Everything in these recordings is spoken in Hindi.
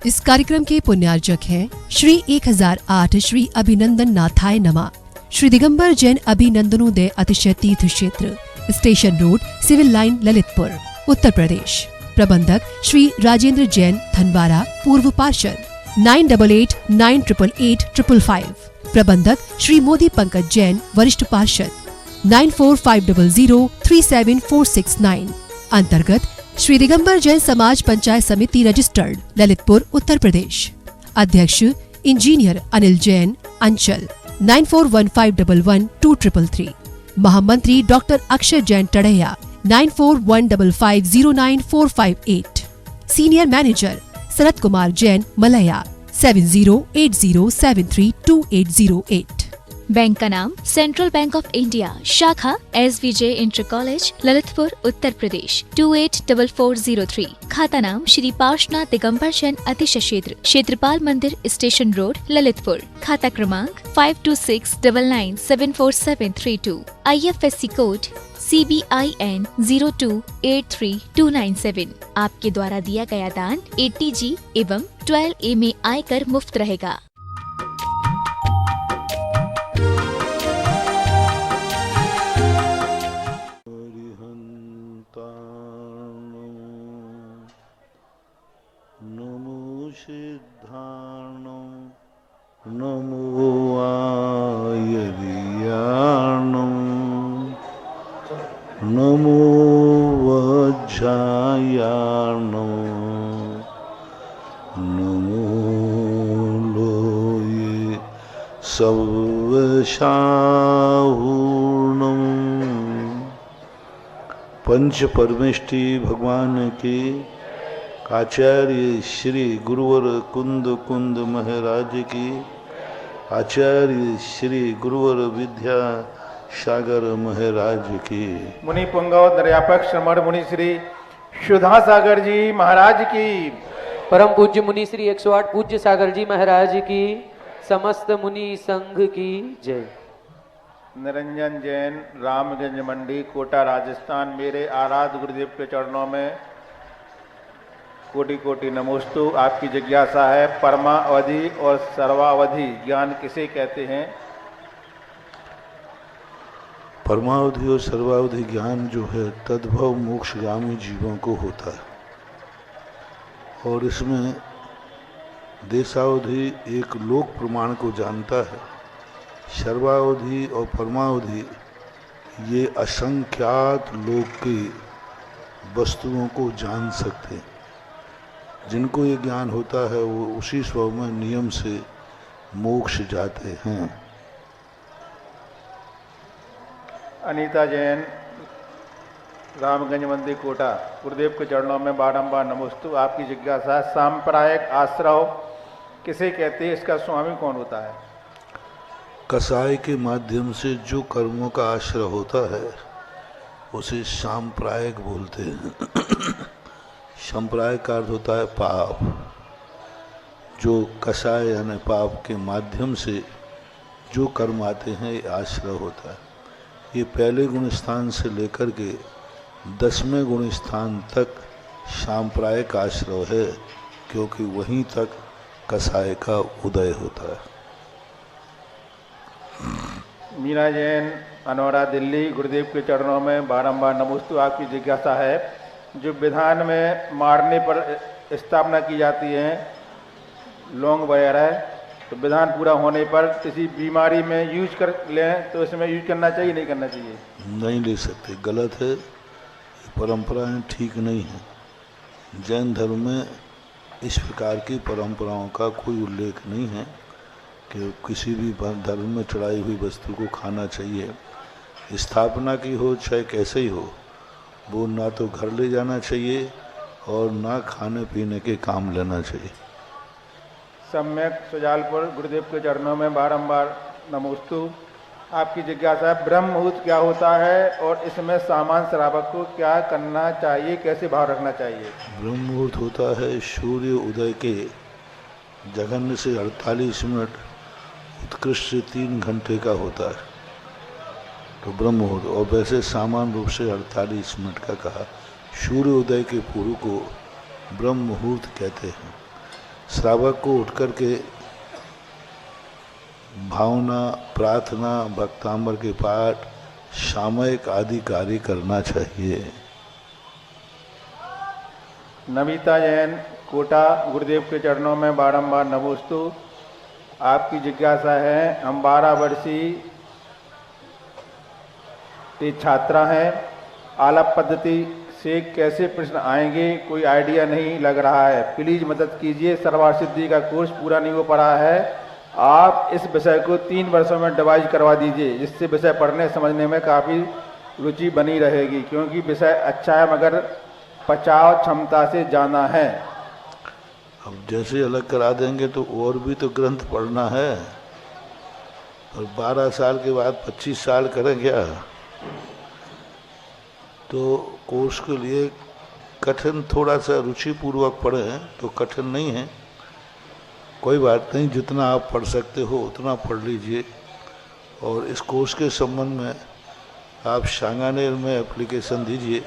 इस कार्यक्रम के पुण्यार्जक हैं श्री 1008 श्री अभिनंदन नाथाय नमः, श्री दिगंबर जैन अभिनंदनोदय अतिशय तीर्थ क्षेत्र, station road, civil line, Lalitpur, Uttar Pradesh. प्रबंधक श्री राजेंद्र जैन धनवारा, पूर्व पार्षद, 9889888555। प्रबंधक श्री मोदी पंकज जैन, वरिष्ठ पार्षद, 9450037469। अंतर्गत श्री दिगंबर जैन समाज पंचायत समिति रजिस्टर्ड, ललितपुर, उत्तर प्रदेश। अध्यक्ष इंजीनियर अनिल जैन, अंचल, 9415112333। महामंत्री doctor Akshay Jain Tadaiya, 9415509458। Senior manager Sharad Kumar Jain, Malaya, 7080732808। Bank का नाम सेंट्रल बैंक ऑफ इंडिया, शाखा SVJ inter college, Lalitpur, Uttar Pradesh, 284403। खाता नाम श्री पार्श्वनाथ दिगंबर जैन अतिशय क्षेत्र, क्षेत्रपाल मंदिर, स्टेशन रोड, ललितपुर। खाता क्रमांक 5269974732। IFSC code CBIN 0283297। आपके द्वारा दिया गया दान ATG एवं 12A में आयकर मुफ्त रहेगा। सिद्धाणं नमो आयर्याणं नमो वज्रायाणं नमो लोये सर्वशाहूर्णं। पंच परमेष्टि भगवान के आचार्य श्री गुरुवर कुंद महाराज की, आचार्य श्री गुरुवर विद्या सागर महाराज की, मुनि पुंगव दर्यापक श्रमण मुनि श्री सुधा सागर जी महाराज की, परम पूज्य मुनि श्री 108 पूज्य सागर जी महाराज की, समस्त मुनि संघ की जय। निरंजन जैन, रामगंज मंडी, कोटा, राजस्थान। मेरे आराध्य गुरुदेव के चरणों में कोटि कोटि नमोस्तु। आपकी जिज्ञासा है परमावधि और सर्वावधि ज्ञान किसे कहते हैं? परमावधि और सर्वावधि ज्ञान जो है तद्भव मोक्षगामी जीवों को होता है, और इसमें देशावधि एक लोक प्रमाण को जानता है। सर्वावधि और परमावधि ये असंख्यात लोक की वस्तुओं को जान सकते हैं। जिनको ये ज्ञान होता है वो उसी स्व में नियम से मोक्ष जाते हैं। अनीता जैन, रामगंज मंदिर, कोटा। गुरुदेव के चरणों में बारंबार नमोस्तु। आपकी जिज्ञासा सांप्रदायिक आश्रय किसे कहते हैं? इसका स्वामी कौन होता है? कसाई के माध्यम से जो कर्मों का आश्रय होता है उसे सांप्रदायिक बोलते हैं। संप्रदाय का अर्थ होता है पाप। जो कसाय यानी पाप के माध्यम से जो कर्म आते हैं ये आश्रय होता है। ये पहले गुण स्थान से लेकर के 10वें गुण स्थान तक सांप्रदायिक आश्रय है, क्योंकि वहीं तक कसाय का उदय होता है। मीना जैन, अनौरा, दिल्ली। गुरुदेव के चरणों में बारंबार नमोस्तु। आपकी जिज्ञासा है जो विधान में मारने पर स्थापना की जाती है, लौंग वगैरह, तो विधान पूरा होने पर किसी बीमारी में यूज कर लें तो इसमें यूज करना चाहिए नहीं करना चाहिए? नहीं ले सकते, गलत है। परंपराएं ठीक नहीं है। जैन धर्म में इस प्रकार की परंपराओं का कोई उल्लेख नहीं है कि किसी भी धर्म में चढ़ाई हुई वस्तु को खाना चाहिए। स्थापना की हो चाहे कैसे ही हो, वो ना तो घर ले जाना चाहिए और ना खाने पीने के काम लेना चाहिए। सम्यक सुजालपुर। गुरुदेव के चरणों में बारंबार नमोस्तु। आपकी जिज्ञासा है ब्रह्म मुहूर्त क्या होता है और इसमें सामान्य श्रावक को क्या करना चाहिए, कैसे भाव रखना चाहिए? ब्रह्म मुहूर्त होता है सूर्य उदय के जघन्य से 48 मिनट, उत्कृष्ट से 3 घंटे का होता है तो ब्रह्म मुहूर्त। और वैसे सामान्य रूप से 48 मिनट का कहा। सूर्य उदय के पूर्व को ब्रह्म मुहूर्त कहते हैं। श्रावक को उठ करके भावना, प्रार्थना, भक्तांबर के पाठ, सामयिक आदि कार्य करना चाहिए। नमिता जैन, कोटा, गुरुदेव के चरणों में बारंबार नमोस्तु। आपकी जिज्ञासा है, हम 12 वर्षीय छात्रा हैं, आलाप पद्धति से कैसे प्रश्न आएंगे कोई आइडिया नहीं लग रहा है, प्लीज मदद कीजिए। सर्वार्थ सिद्धि का कोर्स पूरा नहीं हो पा है, आप इस विषय को 3 वर्षों में डिवाइड करवा दीजिए, जिससे विषय पढ़ने समझने में काफ़ी रुचि बनी रहेगी, क्योंकि विषय अच्छा है मगर पचाव क्षमता से जाना है। अब जैसे अलग करा देंगे तो और भी तो ग्रंथ पढ़ना है, और 12 साल के बाद 25 साल करें क्या? तो कोर्स के लिए कठिन, थोड़ा सा रुचिपूर्वक पढ़ें तो कठिन नहीं है, कोई बात नहीं, जितना आप पढ़ सकते हो उतना पढ़ लीजिए। और इस कोर्स के संबंध में आप सांगानेर में एप्लीकेशन दीजिए,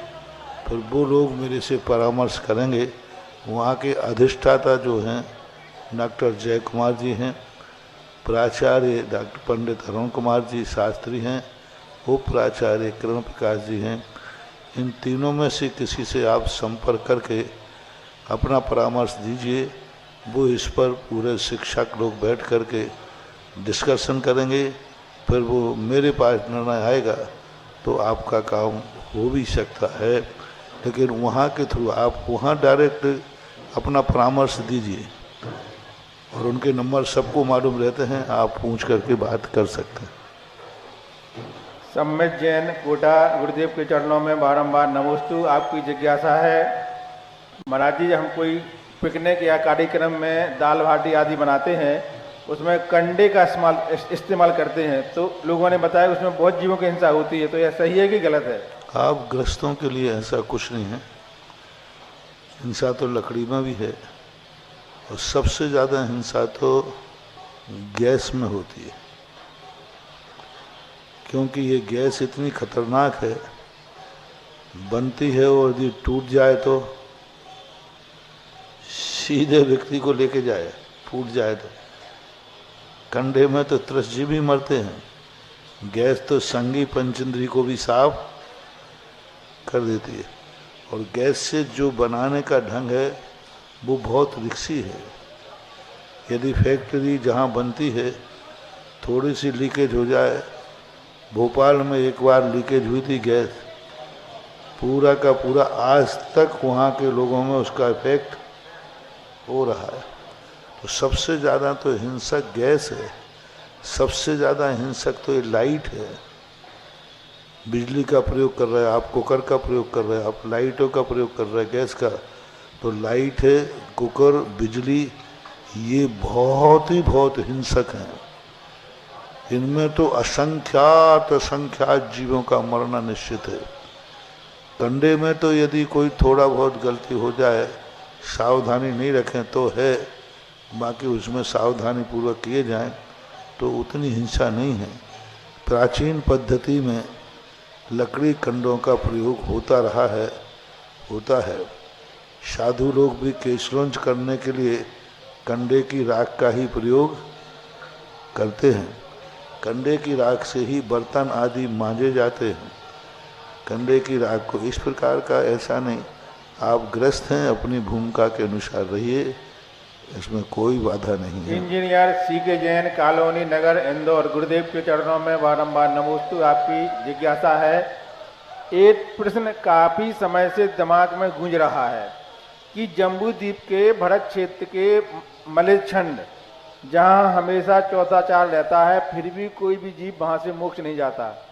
फिर वो लोग मेरे से परामर्श करेंगे। वहाँ के अधिष्ठाता जो हैं डॉक्टर जय कुमार जी हैं, प्राचार्य डॉक्टर पंडित अरुण कुमार जी शास्त्री हैं, उप प्राचार्य किरण प्रकाश जी हैं। इन तीनों में से किसी से आप संपर्क करके अपना परामर्श दीजिए, वो इस पर पूरे शिक्षक लोग बैठ करके डिस्कशन करेंगे, फिर वो मेरे पास निर्णय आएगा तो आपका काम हो भी सकता है। लेकिन वहाँ के थ्रू आप वहाँ डायरेक्ट अपना परामर्श दीजिए, और उनके नंबर सबको मालूम रहते हैं, आप पूछ करके बात कर सकते हैं। सम्मित जैन, कोटा, गुरुदेव के चरणों में बारंबार नमोस्तु। आपकी जिज्ञासा है, महाराज जी हम कोई पिकनिक या कार्यक्रम में दाल बाटी आदि बनाते हैं, उसमें कंडे का इस्तेमाल करते हैं, तो लोगों ने बताया उसमें बहुत जीवों की हिंसा होती है, तो यह सही है कि गलत है? आप ग्रस्तों के लिए ऐसा कुछ नहीं है, हिंसा तो लकड़ी में भी है, और सबसे ज़्यादा हिंसा तो गैस में होती है, क्योंकि ये गैस इतनी खतरनाक है, बनती है और यदि टूट जाए तो सीधे व्यक्ति को लेके जाए, फूट जाए तो। कंडे में तो त्रसजी भी मरते हैं, गैस तो संगी पंचेंद्री को भी साफ कर देती है। और गैस से जो बनाने का ढंग है वो बहुत रिक्सी है। यदि फैक्ट्री जहाँ बनती है थोड़ी सी लीकेज हो जाए, भोपाल में एक बार लीकेज हुई थी गैस, पूरा का पूरा आज तक वहाँ के लोगों में उसका इफेक्ट हो रहा है। तो सबसे ज़्यादा तो हिंसक गैस है, सबसे ज़्यादा हिंसक तो ये लाइट है। बिजली का प्रयोग कर रहे हैं आप, कुकर का प्रयोग कर रहे हैं आप, लाइटों का प्रयोग कर रहे हैं गैस का, तो लाइट है, कुकर, बिजली, ये बहुत ही बहुत हिंसक हैं। इनमें तो असंख्यात जीवों का मरना निश्चित है। कंडे में तो यदि कोई थोड़ा बहुत गलती हो जाए, सावधानी नहीं रखें तो है, बाकी उसमें सावधानी पूर्वक किए जाएं तो उतनी हिंसा नहीं है। प्राचीन पद्धति में लकड़ी कंडों का प्रयोग होता रहा है, होता है। साधु लोग भी केशलोंज करने के लिए कंडे की राख का ही प्रयोग करते हैं। कंडे की राख से ही बर्तन आदि मांजे जाते हैं। कंडे की राख को इस प्रकार का ऐसा नहीं, आप ग्रस्त हैं, अपनी भूमिका के अनुसार रहिए, इसमें कोई बाधा नहीं है। इंजीनियर सीके जैन, कॉलोनी नगर, इंदौर, गुरुदेव के चरणों में बारंबार नमोस्तु। आपकी जिज्ञासा है, एक प्रश्न काफी समय से दिमाग में गूंज रहा है कि जम्बू द्वीप के भरत क्षेत्र के मलेच्छंड, जहां हमेशा चौथाचार रहता है, फिर भी कोई भी जीव वहां से मोक्ष नहीं जाता,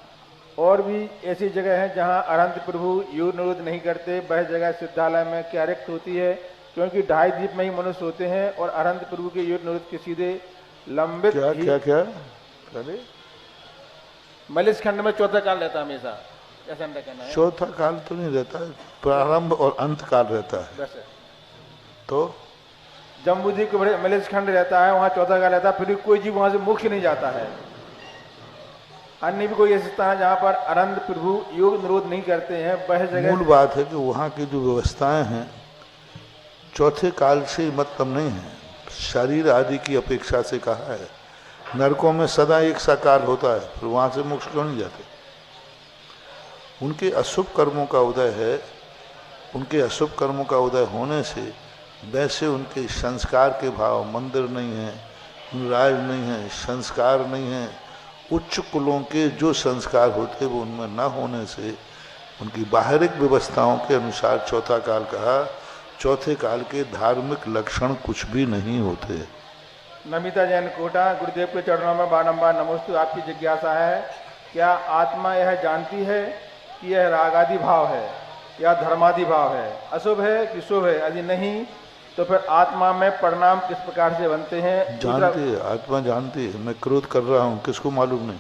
और भी ऐसी जगह है जहां अनंत प्रभु योग निरोध नहीं करते, वह जगह सिद्धालय में क्या रिक्त होती है? क्योंकि 2.5 द्वीप में ही मनुष्य होते हैं और अनंत प्रभु के योग निरोध के सीधे लंबित क्या मलेच्छ खंड में चौथा काल रहता है हमेशा, ऐसा कहना है। चौथा काल तो नहीं रहता है, प्रारंभ और अंत काल रहता है। तो जम्बू द्वीप के मलेच्छ खंड रहता है, वहाँ चौथा काल रहता है, फिर भी कोई जीव वहां से मोक्ष नहीं जाता है। अन्य भी कोई ऐसे स्थान है जहाँ पर अनंत प्रभु योग निरोध नहीं करते हैं, वह जगह। मूल बात है कि वहाँ की जो व्यवस्थाएं हैं चौथे काल से मतलब नहीं है, शरीर आदि की अपेक्षा से कहा है। नरकों में सदा एक सा काल होता है, फिर वहाँ से मोक्ष क्यों नहीं जाते? उनके अशुभ कर्मों का उदय है, उनके अशुभ कर्मों का उदय होने से वैसे उनके संस्कार के भाव, मंदिर नहीं है, राज नहीं है, संस्कार नहीं है, उच्च कुलों के जो संस्कार होते वो उनमें न होने से उनकी बाहरिक व्यवस्थाओं के अनुसार चौथा काल कहा, चौथे काल के धार्मिक लक्षण कुछ भी नहीं होते। नमिता जैन कोटा, गुरुदेव के चरणों में बारंबार नमोस्तु। आपकी जिज्ञासा है, क्या आत्मा यह जानती है कि यह रागादि भाव है या धर्मादि भाव है, अशुभ है कि शुभ है? यदि नहीं तो फिर आत्मा में परिणाम किस प्रकार से बनते हैं? जानती है, आत्मा जानती है। मैं क्रोध कर रहा हूँ, किसको मालूम नहीं।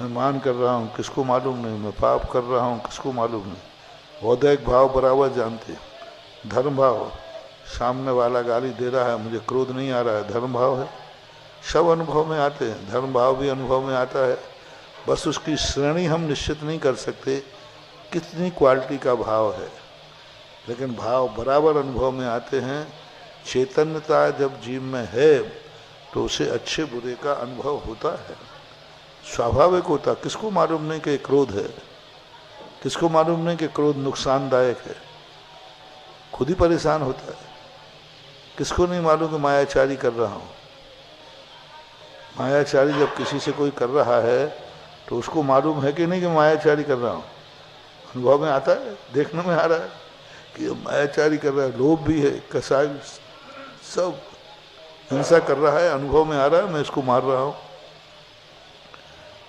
मैं मान कर रहा हूँ, किसको मालूम नहीं। मैं पाप कर रहा हूँ, किसको मालूम नहीं। औदैहिक भाव बराबर जानते। धर्म भाव, सामने वाला गाली दे रहा है, मुझे क्रोध नहीं आ रहा है, धर्म भाव है। सब अनुभव में आते हैं, धर्म भाव भी अनुभव में आता है। बस उसकी श्रेणी हम निश्चित नहीं कर सकते कितनी क्वालिटी का भाव है, लेकिन भाव बराबर अनुभव में आते हैं। चैतन्यता जब जीव में है तो उसे अच्छे बुरे का अनुभव होता है, स्वाभाविक होता। किसको मालूम नहीं कि क्रोध है, किसको मालूम नहीं कि क्रोध नुकसानदायक है, खुद ही परेशान होता है। किसको नहीं मालूम कि मायाचारी कर रहा हूँ। मायाचारी जब किसी से कोई कर रहा है तो उसको मालूम है कि नहीं कि मायाचारी कर रहा हूँ? अनुभव में आता है, देखने में आ रहा है कि मायाचारी कर रहा है, लोभ भी है, कसाई सब हिंसा कर रहा है, अनुभव में आ रहा है मैं इसको मार रहा हूँ।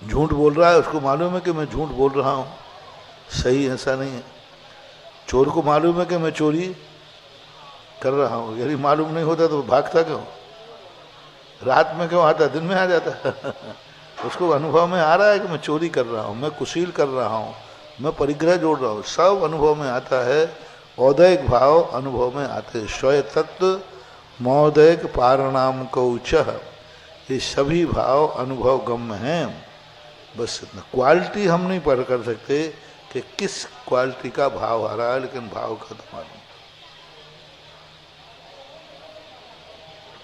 झूठ बोल रहा है, उसको मालूम है कि मैं झूठ बोल रहा हूँ, सही ऐसा नहीं है। चोर को मालूम है कि मैं चोरी कर रहा हूँ, यदि मालूम नहीं होता तो भागता क्यों? रात में क्यों आता, दिन में आ जाता। उसको अनुभव में आ रहा है कि मैं चोरी कर रहा हूँ, मैं कुशील कर रहा हूँ, मैं परिग्रह जोड़ रहा हूँ, सब अनुभव में आता है। औदैहिक भाव अनुभव में आते हैं। स्वय तत्व मौदैहिक पारणाम कौचः, ये सभी भाव अनुभव गम्य हैं। बस इतना क्वालिटी हम नहीं पढ़ कर सकते कि किस क्वालिटी का भाव आ रहा है, लेकिन भाव का तो मालूम।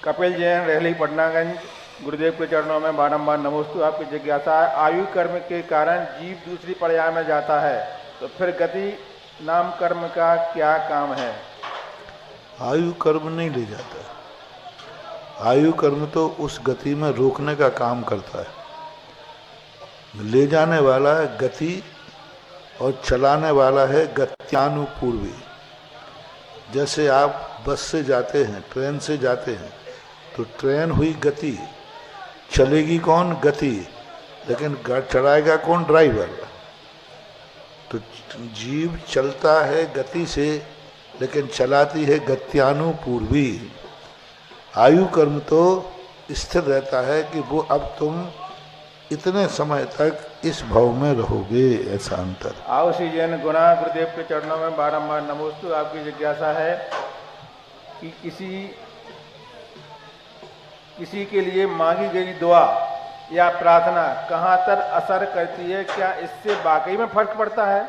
कपिल जैन, रहली पटनागंज, गुरुदेव के चरणों में बारंबार नमोस्तु। आपकी जिज्ञासा है, आयु कर्म के कारण जीव दूसरी पर्याय में जाता है, तो फिर गति नाम कर्म का क्या काम है? आयु कर्म नहीं ले जाता। आयु कर्म तो उस गति में रोकने का काम करता है। ले जाने वाला है गति और चलाने वाला है गत्यानुपूर्वी। जैसे आप बस से जाते हैं, ट्रेन से जाते हैं, तो ट्रेन हुई गति, चलेगी कौन? गति, लेकिन चलाएगा कौन? ड्राइवर। तो जीव चलता है गति से, लेकिन चलाती है गत्यानुपूर्वी। आयु कर्म तो स्थिर रहता है कि वो अब तुम इतने समय तक इस भाव में रहोगे, ऐसा अंतर। आओ श्री जैन गुना, गुरुदेव के चरणों में बारंबार नमोस्तु। आपकी जिज्ञासा है कि किसी के लिए मांगी गई दुआ या प्रार्थना कहाँ तक असर करती है? क्या इससे वाकई में फर्क पड़ता है?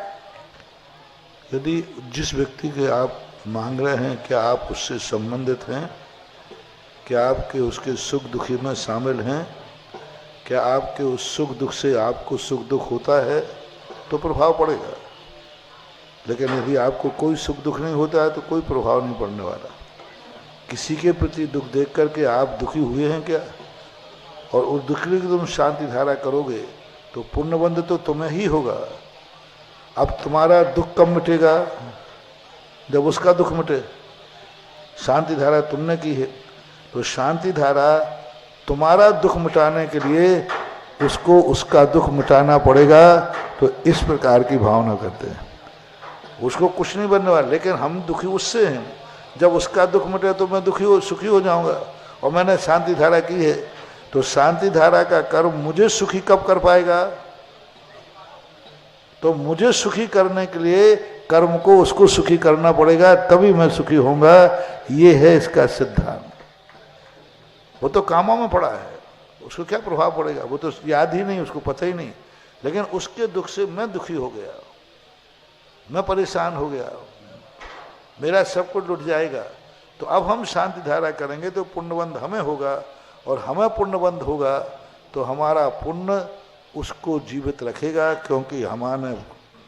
यदि जिस व्यक्ति के आप मांग रहे हैं, क्या आप उससे संबंधित हैं? क्या आपके उसके सुख दुखी में शामिल हैं? क्या आपके उस सुख दुख से आपको सुख दुख होता है तो प्रभाव पड़ेगा। लेकिन यदि आपको कोई सुख दुख नहीं होता है तो कोई प्रभाव नहीं पड़ने वाला। किसी के प्रति दुख देख करके आप दुखी हुए हैं क्या? और उस दुख की तुम शांति धारा करोगे तो पुण्यबंध तो तुम्हें ही होगा। अब तुम्हारा दुख कब मिटेगा? जब उसका दुख मिटे। शांति धारा तुमने की है, तो शांति धारा तुम्हारा दुख मिटाने के लिए उसको उसका दुख मिटाना पड़ेगा। तो इस प्रकार की भावना करते हैं। उसको कुछ नहीं बनने वाला, लेकिन हम दुखी उससे हैं। जब उसका दुख मिटे तो मैं सुखी हो जाऊंगा। और मैंने शांति धारा की है, तो शांति धारा का कर्म मुझे सुखी कब कर पाएगा? तो मुझे सुखी करने के लिए कर्म को उसको सुखी करना पड़ेगा, तभी मैं सुखी होऊंगा। ये है इसका सिद्धांत। वो तो कामों में पड़ा है, उसको क्या प्रभाव पड़ेगा? वो तो याद ही नहीं, उसको पता ही नहीं। लेकिन उसके दुख से मैं दुखी हो गया, मैं परेशान हो गया, मेरा सब कुछ लुट जाएगा, तो अब हम शांति धारा करेंगे तो पुण्यबंध हमें होगा, और हमें पुण्यबंध होगा तो हमारा पुण्य उसको जीवित रखेगा, क्योंकि हमारे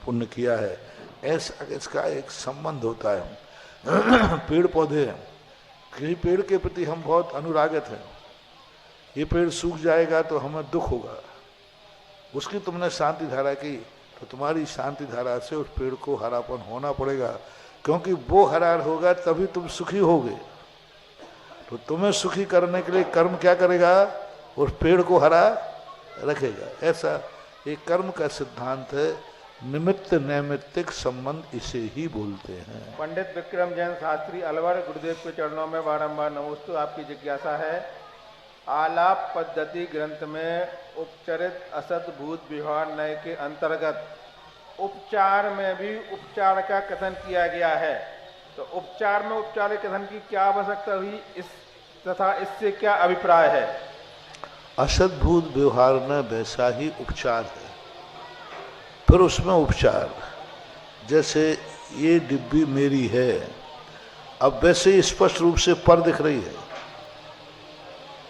पुण्य किया है। ऐसा इसका एक संबंध होता है। पेड़ पौधे हैं, किसी पेड़ के प्रति हम बहुत अनुरागित हैं, ये पेड़ सूख जाएगा तो हमें दुख होगा, उसकी तुमने शांति धारा की तो तुम्हारी शांति धारा से उस पेड़ को हरापन होना पड़ेगा, क्योंकि वो हरा होगा तभी तुम सुखी होगे। तो तुम्हें सुखी करने के लिए कर्म क्या करेगा? उस पेड़ को हरा रखेगा। ऐसा एक कर्म का सिद्धांत है। निमित्त नैमित्तिक संबंध इसे ही बोलते हैं। पंडित विक्रम जैन शास्त्री अलवर, गुरुदेव के चरणों में बारंबार नमोस्तु। आपकी जिज्ञासा है, आलाप पद्धति ग्रंथ में उपचरित असत भूत व्यवहार नय के अंतर्गत उपचार में भी उपचार का कथन किया गया है, तो उपचार में उपचार के कथन की क्या आवश्यकता हुई, इस तथा इससे क्या अभिप्राय है? असत भूत व्यवहार न वैसा ही उपचार है, फिर उसमें उपचार, जैसे ये डिब्बी मेरी है, अब वैसे ही स्पष्ट रूप से पर दिख रही है,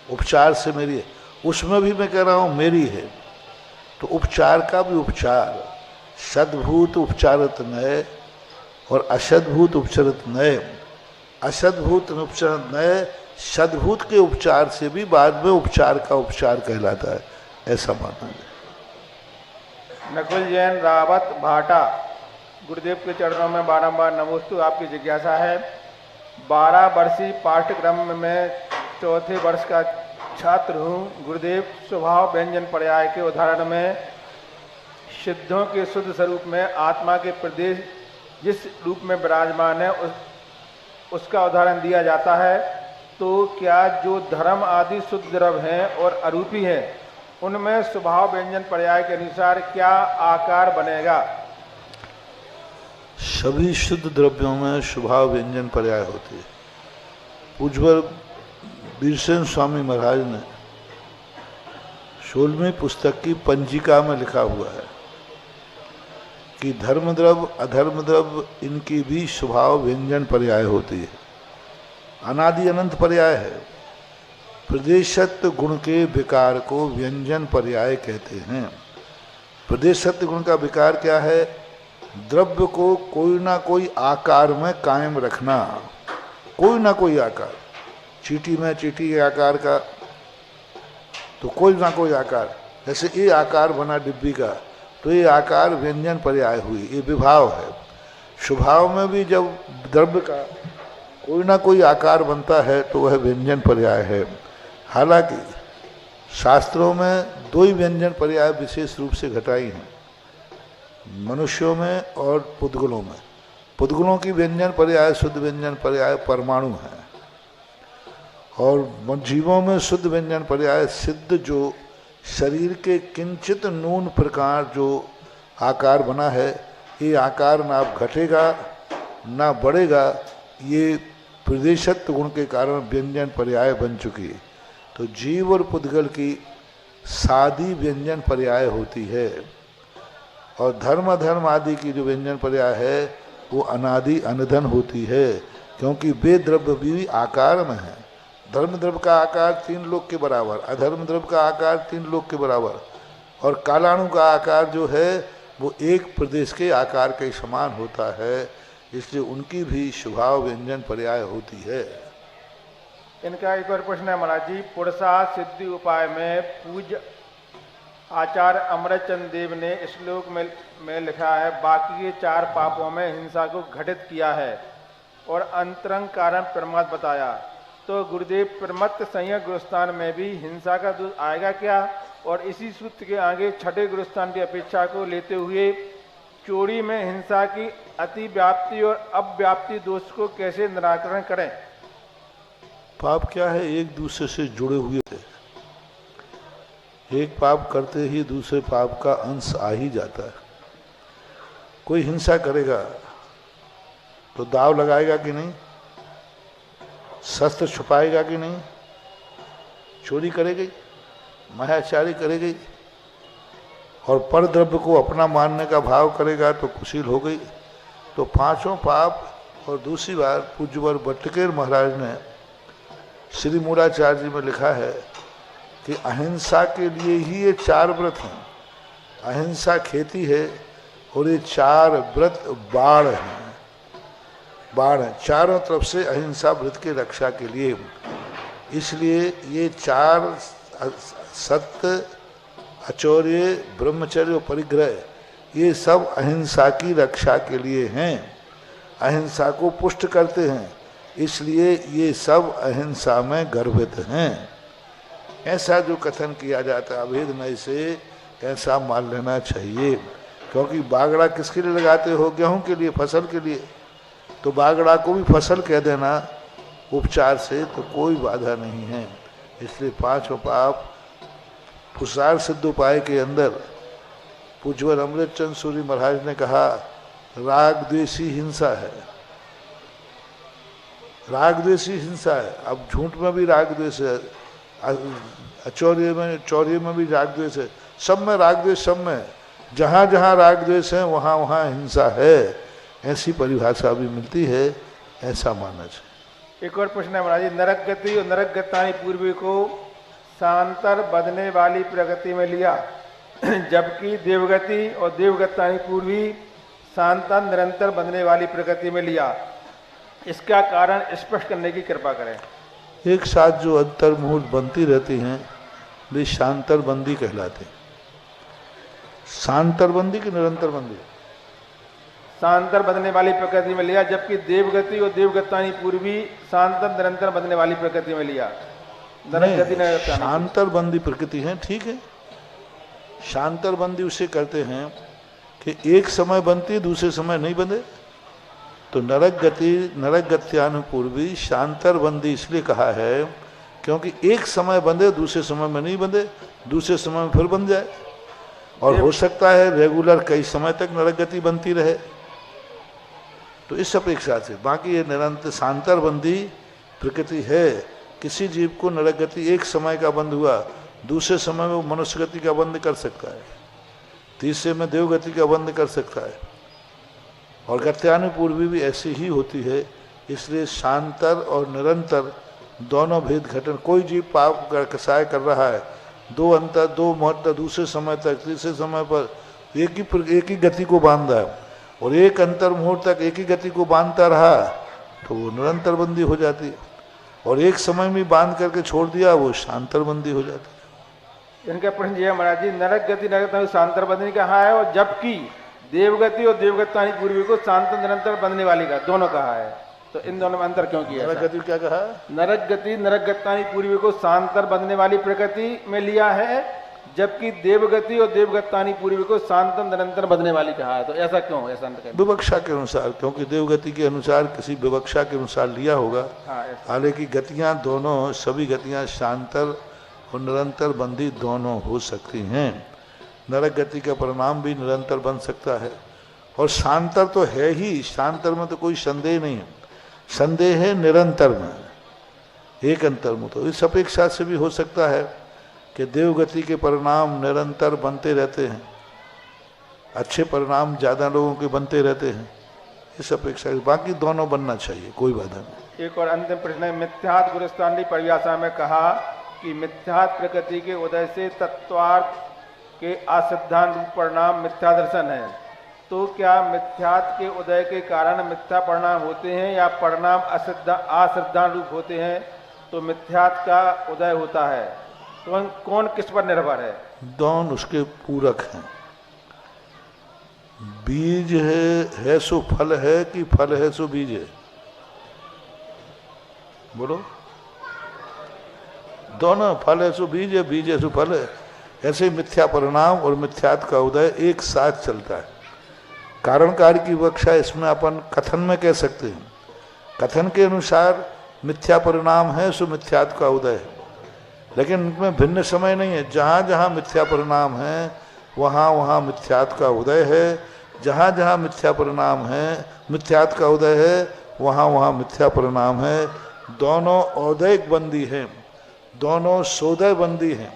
उपचार से मेरी है, उसमें भी मैं कह रहा हूं मेरी है। तो उपचार का भी उपचार, सद्भूत उपचारित नय और असद्भूत उपचारित नय। असद्भूत उपचारित नय सद्भूत के उपचार से भी बाद में उपचार का उपचार कहलाता है, ऐसा मानना है। नकुल जैन रावत भाटा, गुरुदेव के चरणों में बारंबार नमोस्तु। आपकी जिज्ञासा है, 12 वर्षीय पाठ्यक्रम में चौथे वर्ष का छात्र हूँ। गुरुदेव स्वभाव व्यंजन पर्याय के उदाहरण में सिद्धों के शुद्ध स्वरूप में आत्मा के प्रदेश जिस रूप में विराजमान है उसका उदाहरण दिया जाता है, तो क्या जो धर्म आदि शुद्ध द्रव्य हैं और अरूपी हैं उनमें स्वभाव व्यंजन पर्याय के अनुसार क्या आकार बनेगा? सभी शुद्ध द्रव्यों में स्वभाव व्यंजन पर्याय होती है। पूज्यवर वीरसेन स्वामी महाराज ने 16वीं पुस्तक की पंजिका में लिखा हुआ है कि धर्म द्रव्य अधर्म द्रव्य इनकी भी स्वभाव व्यंजन पर्याय होती है, अनादि अनंत पर्याय है। प्रदेशत्व गुण के विकार को व्यंजन पर्याय कहते हैं। प्रदेशत्व गुण का विकार क्या है? द्रव्य को कोई ना कोई आकार में कायम रखना, कोई ना कोई आकार। चीटी में चीटी के आकार का, तो कोई ना कोई आकार, जैसे ये आकार बना डिब्बी का, तो ये आकार व्यंजन पर्याय हुई, ये विभाव है। स्वभाव में भी जब द्रव्य का कोई ना कोई आकार बनता है तो वह व्यंजन पर्याय है। हालांकि शास्त्रों में 2 ही व्यंजन पर्याय विशेष रूप से घटाई हैं, मनुष्यों में और पुद्गलों में। पुद्गलों की व्यंजन पर्याय शुद्ध व्यंजन पर्याय परमाणु है, और जीवों में शुद्ध व्यंजन पर्याय सिद्ध, जो शरीर के किंचित नून प्रकार जो आकार बना है, ये आकार ना घटेगा ना बढ़ेगा, ये प्रदेशत्व गुण के कारण व्यंजन पर्याय बन चुकी है। तो जीव और पुद्गल की सादी व्यंजन पर्याय होती है, और धर्म अधर्म आदि की जो व्यंजन पर्याय है वो अनादि अनधन होती है, क्योंकि वे द्रव्य भी आकार में है। धर्म द्रव्य का आकार 3 लोक के बराबर, अधर्म द्रव्य का आकार 3 लोक के बराबर, और कालाणु का आकार जो है वो एक प्रदेश के आकार के समान होता है, इसलिए उनकी भी स्वभाव व्यंजन पर्याय होती है। इनका एक और प्रश्न है महाराज जी, पुरुषार्थ सिद्धि उपाय में पूज्य आचार्य अमरचंद देव ने श्लोक में लिखा है, बाकी के 4 पापों में हिंसा को घटित किया है और अंतरंग कारण प्रमाद बताया, तो गुरुदेव प्रमत्त संयक गुरुस्थान में भी हिंसा का दोष आएगा क्या? और इसी सूत्र के आगे 6ठे गुरुस्थान की अपेक्षा को लेते हुए चोरी में हिंसा की अति व्याप्ति और अव्याप्ति दोष को कैसे निराकरण करें? पाप क्या है? एक दूसरे से जुड़े हुए थे। एक पाप करते ही दूसरे पाप का अंश आ ही जाता है। कोई हिंसा करेगा तो दाव लगाएगा कि नहीं, शस्त्र छुपाएगा कि नहीं, चोरी करेगी, महाचारी करेगी, और परद्रव्य को अपना मानने का भाव करेगा तो कुशील हो गई। तो 5 पाप और दूसरी बार पूज्यवर भट्टकेर महाराज ने श्री मूलाचार्य जी में लिखा है कि अहिंसा के लिए ही ये 4 व्रत हैं। अहिंसा खेती है और ये 4 व्रत बाण हैं। बाण है, चारों तरफ से अहिंसा व्रत की रक्षा के लिए। इसलिए ये 4 सत्य, अचौर्य, ब्रह्मचर्य और परिग्रह, ये सब अहिंसा की रक्षा के लिए हैं, अहिंसा को पुष्ट करते हैं। इसलिए ये सब अहिंसा में गर्भित हैं। ऐसा जो कथन किया जाता है अभेद नय से, ऐसा मान लेना चाहिए। क्योंकि बागड़ा किसके लिए लगाते हो? गेहूं के लिए, फसल के लिए। तो बागड़ा को भी फसल कह देना उपचार से तो कोई बाधा नहीं है। इसलिए 5 पाप पुरुषार्थ सिद्ध उपाय के अंदर पूज्यवर अमृतचंद सूरी महाराज ने कहा राग द्वेषी हिंसा है। राग द्वेषी हिंसा है। अब झूठ में भी राग द्वेष है, चौर्य में भी राग द्वेष है, सब में राग द्वेष, सब में जहाँ जहाँ राग द्वेष है वहाँ वहाँ हिंसा है। ऐसी परिभाषा भी मिलती है, ऐसा मानना चाहिए। एक और प्रश्न है महाराज जी, नरक गति और नरक गतानी पूर्वी को सांतर बदने वाली प्रगति में लिया, जबकि देवगति और देवगतानी पूर्वी शांता निरंतर बदने वाली प्रगति में लिया। इसका कारण स्पष्ट करने की कृपा करें। एक साथ जो अंतर्मुहूर्त बनती रहती हैं वे शांतर बंदी कहलाते हैं। शांतर बंदी की निरंतर बंदी? शांतर बदने वाली प्रकृति में लिया, जबकि देवगति और देवगतानी पूर्वी शांतर निरंतर बदने वाली प्रकृति में लिया। शांतर बंदी प्रकृति है, ठीक है। शांतर बंदी उसे करते हैं कि एक समय बनती है, दूसरे समय नहीं बंधे। तो नरक गत्यानुपूर्वी शांतर बंदी इसलिए कहा है क्योंकि एक समय बंधे, दूसरे समय में नहीं बंधे, दूसरे समय में फिर बन जाए। और हो सकता है रेगुलर कई समय तक नरक गति बनती रहे। तो इस अपेक्षा से बाकी ये निरंतर शांतर बंदी प्रकृति है। किसी जीव को नरक गति एक समय का बंद हुआ, दूसरे समय में वो मनुष्य गति का बंद कर सकता है, तीसरे में देव गति का बंद कर सकता है। और गत्यानुपूर्वी भी ऐसी ही होती है। इसलिए शांतर और निरंतर दोनों भेद घटन, कोई जीव पाप कसाय कर रहा है, दो मुहूर्त दूसरे समय तक, तीसरे समय पर एक ही गति को बांधा है, और एक अंतर मुहूर्त तक एक ही गति को बांधता रहा तो वो निरंतर बंदी हो जाती है। और एक समय में बांध करके छोड़ दिया वो शांतर बंदी हो जाती है। इनका प्रश्न ये है महाराज जी, नरक गति नरक शांतर बंदी कहा है, और जबकि देवगति और देवगतानी पूर्वी को शांत निरंतर बंधने वाली का दोनों कहा है। तो इन दोनों में अंतर क्यों किया? नरक गति क्या कहा? नरक गति नरक गतानी पूर्वी को शांतर बंधने वाली प्रकृति में लिया है, जबकि देवगति और देवगतानी पूर्वी को शांत निरंतर बंधने वाली कहा है। तो ऐसा क्यों? ऐसा विवक्षा के अनुसार, क्योंकि देवगति के अनुसार किसी विवक्षा के अनुसार लिया होगा। हालांकि गतियां दोनों, सभी गतियां शांतर और निरंतर बंदी दोनों हो सकती हैं। नरक गति का परिणाम भी निरंतर बन सकता है, और शांतर तो है ही, शांतर में तो कोई संदेह नहीं है। संदेह है निरंतर में, एक अंतर में। तो इस अपेक्षा से भी हो सकता है कि देवगति के परिणाम निरंतर बनते रहते हैं, अच्छे परिणाम ज़्यादा लोगों के बनते रहते हैं। इस अपेक्षा से बाकी दोनों बनना चाहिए, कोई बाधा नहीं। एक और अंतिम प्रश्न है, मिथ्यात् गुरुस्थानी परिभाषा में कहा कि मिथ्यात् प्रकृति के उदय से तत्वार्थ के असिद्धांत रूप परिणाम मिथ्या दर्शन है। तो क्या मिथ्यात् के उदय के कारण मिथ्या परिणाम होते हैं, या परिणाम असिद्धांत रूप होते हैं तो मिथ्यात् का उदय होता है? तो कौन किस पर निर्भर है? दोनों उसके पूरक हैं। बीज है सो फल है, कि फल है सो बीज है? बोलो। दोनों, फल है सो बीज है, बीज है सो फल है। ऐसे मिथ्या परिणाम और मिथ्यात् का उदय एक साथ चलता है। कारण कार्य की विवक्षा इसमें अपन कथन में कह सकते हैं। कथन के अनुसार मिथ्या परिणाम है सो मिथ्यात् का उदय है, लेकिन इनमें भिन्न समय नहीं है। जहाँ जहाँ मिथ्या परिणाम है वहाँ वहाँ मिथ्यात् का उदय है, जहाँ जहाँ मिथ्या परिणाम है, मिथ्यात् का उदय है, वहाँ वहाँ मिथ्या परिणाम है। दोनों औदयिक बंदी हैं, दोनों सोदय बंदी हैं,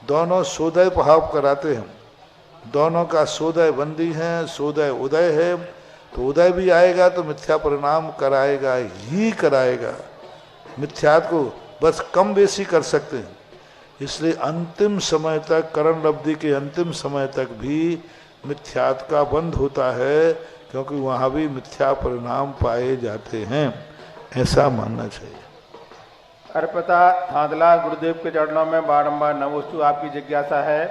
दोनों सोदय भाव कराते हैं। दोनों का सोदय बंदी है, सोदय उदय है। तो उदय भी आएगा तो मिथ्या परिणाम कराएगा ही कराएगा। मिथ्यात को बस कम बेसी कर सकते हैं, इसलिए अंतिम समय तक, करण लब्धि के अंतिम समय तक भी मिथ्यात का बंध होता है, क्योंकि वहाँ भी मिथ्या परिणाम पाए जाते हैं, ऐसा मानना चाहिए। अर्पिता धांधला गुरुदेव के चरणों में बारंबार नमोस्तु। आपकी जिज्ञासा है,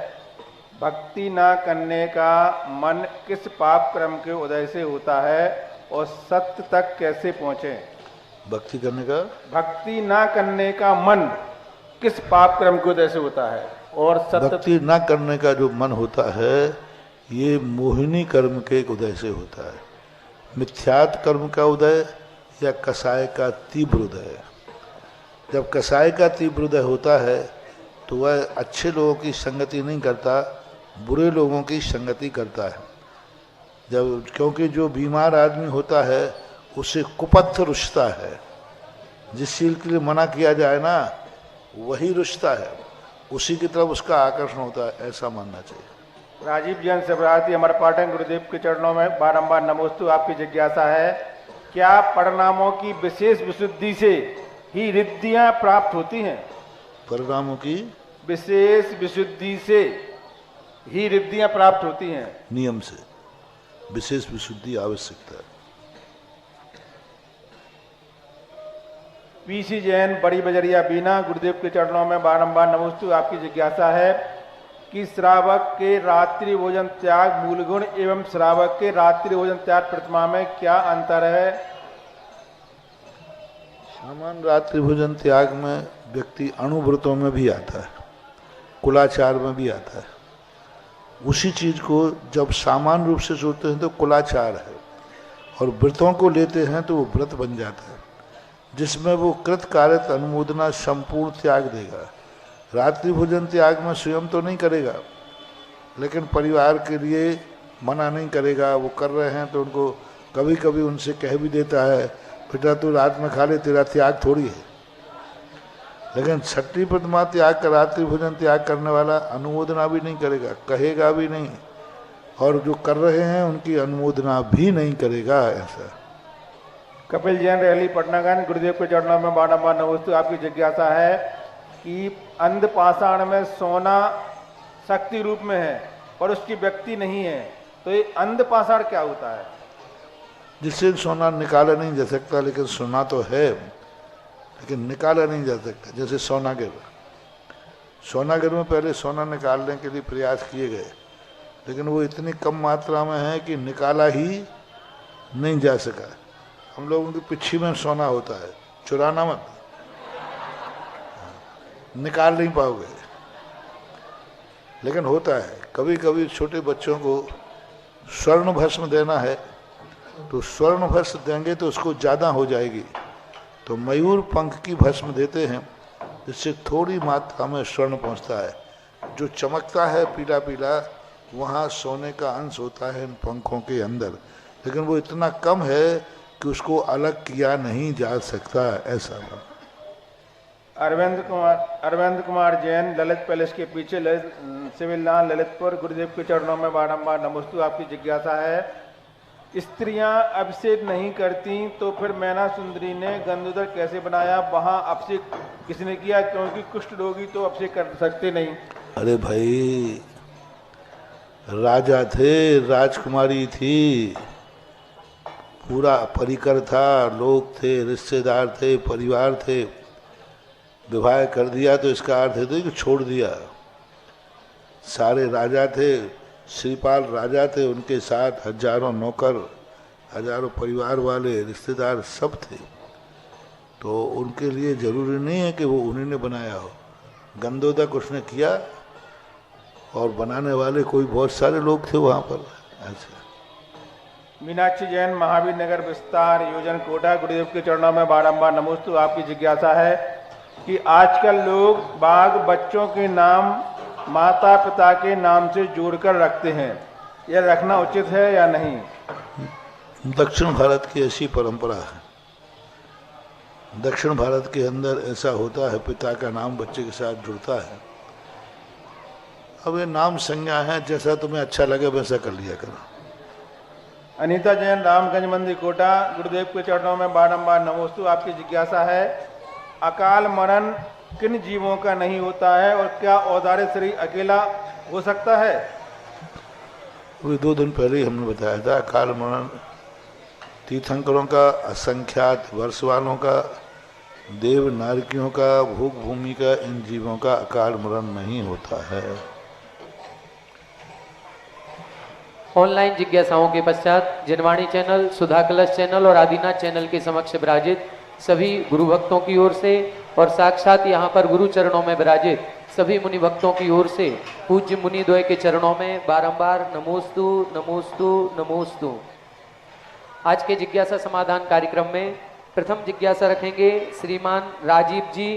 भक्ति ना करने का मन किस पाप क्रम के उदय से होता है और सत्य तक कैसे पहुँचे? भक्ति करने का, भक्ति ना करने का मन किस पाप क्रम के उदय से होता है और सत्य, भक्ति ना करने का जो मन होता है ये मोहिनी कर्म के उदय से होता है। मिथ्यात कर्म का उदय या कसाय का तीव्र उदय। जब कसाय का तीव्र उदय होता है तो वह अच्छे लोगों की संगति नहीं करता, बुरे लोगों की संगति करता है। जब, क्योंकि जो बीमार आदमी होता है उसे कुपथ रुचता है, जिस चीज के लिए मना किया जाए ना वही रुचता है, उसी की तरफ उसका आकर्षण होता है, ऐसा मानना चाहिए। राजीव जैन सेवराती अमर पाठन गुरुदेव के चरणों में बारंबार नमोस्तु। आपकी जिज्ञासा है, क्या परिणामों की विशेष विशुद्धि से ही रिद्धियां प्राप्त होती हैं? परिणामों की विशेष विशुद्धि से ही रिद्धियां प्राप्त होती हैं? नियम से विशेष विशुद्धि आवश्यकता है। पीसी जैन बड़ी बजरिया बीना गुरुदेव के चरणों में बारंबार नमोस्तु। आपकी जिज्ञासा है कि श्रावक के रात्रि भोजन त्याग मूल गुण एवं श्रावक के रात्रि भोजन त्याग प्रतिमा में क्या अंतर है? सामान्य रात्रि भोजन त्याग में व्यक्ति अणुव्रतों में भी आता है, कुलाचार में भी आता है। उसी चीज को जब सामान्य रूप से सोचते हैं तो कुलाचार है, और व्रतों को लेते हैं तो वो व्रत बन जाता है, जिसमें वो कृत कार्यत अनुमोदना संपूर्ण त्याग देगा। रात्रि भोजन त्याग में स्वयं तो नहीं करेगा, लेकिन परिवार के लिए मना नहीं करेगा। वो कर रहे हैं तो उनको कभी कभी उनसे कह भी देता है, बेटा तू रात में खा ले, तेरा त्याग थोड़ी है। लेकिन छठी प्रतिमा त्याग कर रात्रि भोजन त्याग करने वाला अनुमोदना भी नहीं करेगा, कहेगा भी नहीं, और जो कर रहे हैं उनकी अनुमोदना भी नहीं करेगा। ऐसा कपिल जैन रैली पटनागंज गुरुदेव के चरणों में बारंबार नमोस्तु। आपकी जिज्ञासा है कि अंध पाषाण में सोना शक्ति रूप में है और उसकी व्यक्ति नहीं है, तो ये अंध पाषाण क्या होता है? जिससे सोना निकाला नहीं जा सकता, लेकिन सोना तो है, लेकिन निकाला नहीं जा सकता। जैसे सोनागिर, सोनागिर में पहले सोना निकालने के लिए प्रयास किए गए, लेकिन वो इतनी कम मात्रा में है कि निकाला ही नहीं जा सका। हम लोगों की पिच्छी में सोना होता है, चुराना मत, निकाल नहीं पाओगे। लेकिन होता है कभी कभी छोटे बच्चों को स्वर्ण भस्म देना है, तो स्वर्ण भस्म देंगे तो उसको ज़्यादा हो जाएगी, तो मयूर पंख की भस्म देते हैं, जिससे थोड़ी मात्रा में स्वर्ण पहुंचता है। जो चमकता है पीला पीला, वहाँ सोने का अंश होता है इन पंखों के अंदर, लेकिन वो इतना कम है कि उसको अलग किया नहीं जा सकता। ऐसा अरविंद कुमार जैन ललित पैलेस के पीछे सिविल लाइन ललितपुर गुरुदेव के चरणों में बारंबार नमोस्तु। आपकी जिज्ञासा है, स्त्रियां अभिषेक नहीं करती तो फिर मैना सुंदरी ने गंधोदर कैसे बनाया? वहां अभिषेक किसने किया? क्योंकि कुष्ठ रोगी तो अभिषेक कर सकते नहीं। अरे भाई, राजा थे, राजकुमारी थी, पूरा परिकर था, लोग थे, रिश्तेदार थे, परिवार थे। विवाह कर दिया तो इसका अर्थ है कि छोड़ दिया। सारे राजा थे, श्रीपाल राजा थे, उनके साथ हजारों नौकर, हजारों परिवार वाले, रिश्तेदार सब थे, तो उनके लिए जरूरी नहीं है कि वो उन्हीं ने बनाया हो। गंधोदक उसने किया, और बनाने वाले कोई बहुत सारे लोग थे वहाँ पर। ऐसे मीनाक्षी जैन महावीर नगर विस्तार योजन कोटा गुरुदेव के चरणों में बारंबार नमोस्तु। आपकी जिज्ञासा है कि आजकल लोग बाग बच्चों के नाम माता पिता के नाम से जोड़कर रखते हैं, यह रखना उचित है या नहीं? दक्षिण भारत की ऐसी परंपरा है। दक्षिण भारत के अंदर ऐसा होता है, पिता का नाम बच्चे के साथ जुड़ता है। अब ये नाम संज्ञा है, जैसा तुम्हें अच्छा लगे वैसा कर लिया करो। अनीता जैन, रामगंज मंदिर, कोटा। गुरुदेव के चरणों में बारंबार नमोस्तु। आपकी जिज्ञासा है, अकाल मरण किन जीवों का नहीं होता है और क्या औदार्य शरीर अकेला हो सकता है? वो 2 दिन पहले ही हमने बताया था, अकाल मरण तीर्थंकरों का, असंख्यात वर्ष वालों का, देव नारकियों का, भोग भूमि का, इन जीवों का अकाल मरण नहीं होता है। ऑनलाइन जिज्ञासाओं के पश्चात जनवाणी चैनल, सुधा कलश चैनल और आदिनाथ चैनल के समक्ष विराजित सभी गुरु भक्तों की ओर से और साक्षात यहाँ पर गुरु चरणों में विराजित सभी मुनि भक्तों की ओर से पूज्य मुनि द्वय के चरणों में बारंबार नमोस्तु नमोस्तु नमोस्तु। आज के जिज्ञासा समाधान कार्यक्रम में प्रथम जिज्ञासा रखेंगे श्रीमान राजीव जी,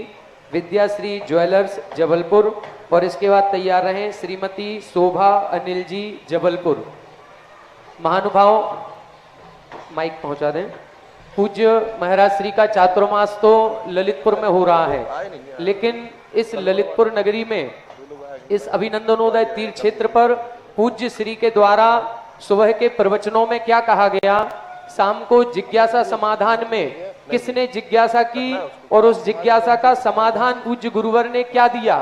विद्याश्री ज्वेलर्स जबलपुर, और इसके बाद तैयार रहें श्रीमती शोभा अनिल जी जबलपुर। महानुभाव माइक पहुंचा दें। पूज्य महाराज श्री का चातुर्मास तो ललितपुर में हो रहा है, लेकिन इस ललितपुर नगरी में इस अभिनंदनोदय तीर्थ क्षेत्र पर पूज्य श्री के द्वारा सुबह के प्रवचनों में क्या कहा गया, शाम को जिज्ञासा समाधान में किसने जिज्ञासा की और उस जिज्ञासा का समाधान पूज्य गुरुवर ने क्या दिया,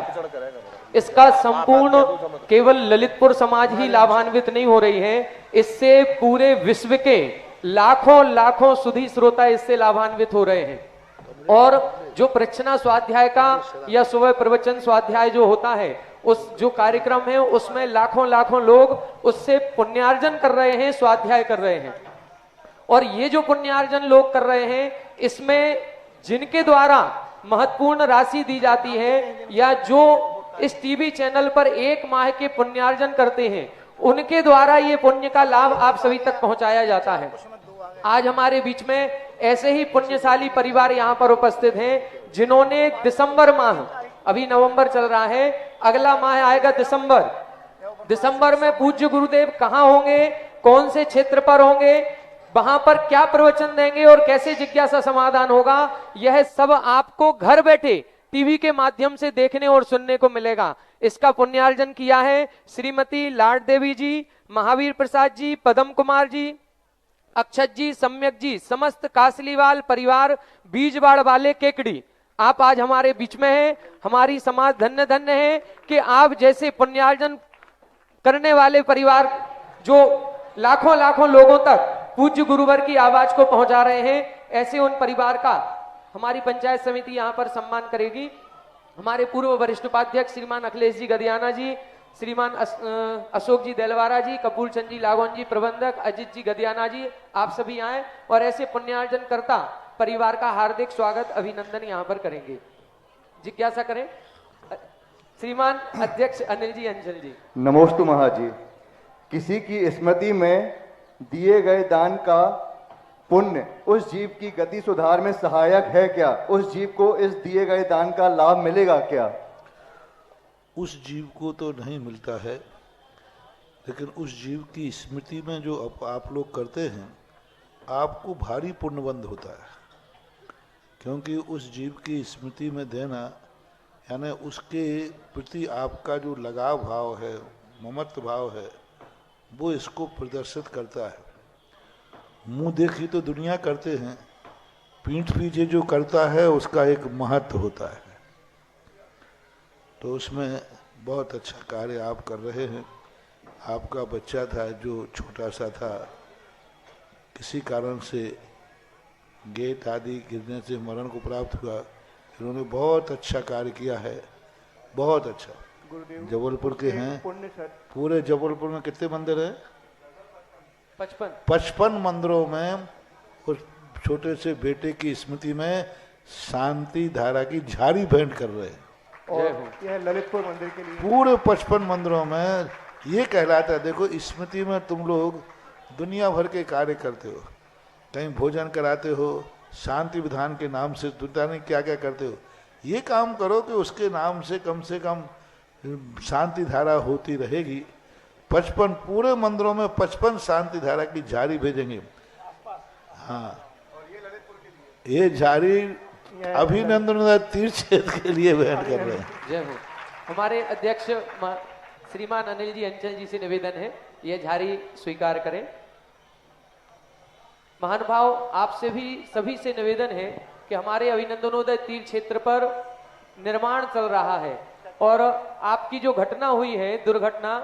इसका संपूर्ण केवल ललितपुर समाज ही लाभान्वित नहीं हो रही है, इससे पूरे विश्व के लाखों लाखों सुधी श्रोता इससे लाभान्वित हो रहे हैं। और जो प्रवचना स्वाध्याय का या सुबह प्रवचन स्वाध्याय जो होता है, उस जो कार्यक्रम है उसमें लाखों लाखों लोग उससे पुण्यार्जन कर रहे हैं, स्वाध्याय कर रहे हैं। और ये जो पुण्यार्जन लोग कर रहे हैं, इसमें जिनके द्वारा महत्वपूर्ण राशि दी जाती है या जो इस टीवी चैनल पर 1 माह के पुण्यार्जन करते हैं, उनके द्वारा ये पुण्य का लाभ आप सभी तक पहुंचाया जाता है। आज हमारे बीच में ऐसे ही पुण्यशाली परिवार यहाँ पर उपस्थित हैं जिन्होंने दिसंबर माह, अभी नवंबर चल रहा है, अगला माह आएगा दिसंबर में पूज्य गुरुदेव कहाँ होंगे, कौन से क्षेत्र पर होंगे, वहां पर क्या प्रवचन देंगे और कैसे जिज्ञासा समाधान होगा, यह सब आपको घर बैठे टीवी के माध्यम से देखने और सुनने को मिलेगा। इसका पुण्यार्जन किया है श्रीमती लाड देवी जी, महावीर प्रसाद जी, पदम कुमार जी, अक्षत जी, सम्यक जी, समस्त कासलीवाल परिवार, बीजवाड़ वाले केकड़ी। आप आज हमारे बीच में हैं, हमारी समाज धन्य धन्य है कि आप जैसे पुण्यार्जन करने वाले परिवार जो लाखों लाखों लोगों तक पूज्य गुरुवर की आवाज को पहुंचा रहे हैं, ऐसे उन परिवार का हमारी पंचायत समिति यहाँ पर सम्मान करेगी। हमारे पूर्व वरिष्ठ उपाध्यक्ष श्रीमान अखिलेश जी गदियाना जी, श्रीमान अशोक जी देलवारा जी, कपूर चंद जी लागोन जी, प्रबंधक अजित जी गदियाना जी, आप सभी आए और ऐसे पुण्यार्जन करता परिवार का हार्दिक स्वागत अभिनंदन यहाँ पर करेंगे। जिज्ञासा करें श्रीमान अध्यक्ष अनिल जी अंचल जी। नमोस्तु महाजी। किसी की स्मृति में दिए गए दान का पुण्य उस जीव की गति सुधार में सहायक है क्या? उस जीव को इस दिए गए दान का लाभ मिलेगा क्या? उस जीव को तो नहीं मिलता है, लेकिन उस जीव की स्मृति में जो आप लोग करते हैं, आपको भारी पुण्यबंध होता है, क्योंकि उस जीव की स्मृति में देना यानी उसके प्रति आपका जो लगाव भाव है, ममत्व भाव है, वो इसको प्रदर्शित करता है। मुंह देखी तो दुनिया करते हैं, पीठ पीछे जो करता है उसका एक महत्व होता है। तो उसमें बहुत अच्छा कार्य आप कर रहे हैं। आपका बच्चा था जो छोटा सा था, किसी कारण से गेट आदि गिरने से मरण को प्राप्त हुआ, इन्होंने बहुत अच्छा कार्य किया है, बहुत अच्छा। जबलपुर के हैं, पूरे जबलपुर में कितने मंदिर हैं? 55 मंदिरों में उस छोटे से बेटे की स्मृति में शांति धारा की झाड़ी भेंट कर रहे हैं। और यह ललितपुर मंदिर के लिए पूरे 55 मंदिरों में ये कहलाता है, देखो स्मृति में तुम लोग दुनिया भर के कार्य करते हो, कहीं भोजन कराते हो, शांति विधान के नाम से दुनिया नहीं क्या क्या करते हो, ये काम करो कि उसके नाम से कम शांति धारा होती रहेगी। 55 पूरे मंदिरों में 55 शांति धारा की झाड़ी भेजेंगे। हाँ, ये झाड़ी अभिनंदन तीर्थ क्षेत्र के लिए भेंट कर रहे हैं। जय हो। हमारे अध्यक्ष श्रीमान अनिल जी अंचल जी से निवेदन है, यह झाड़ी स्वीकार करें। महानुभाव, आपसे भी सभी से निवेदन है कि हमारे अभिनंदनोदय तीर्थ क्षेत्र पर निर्माण चल रहा है और आपकी जो घटना हुई है, दुर्घटना,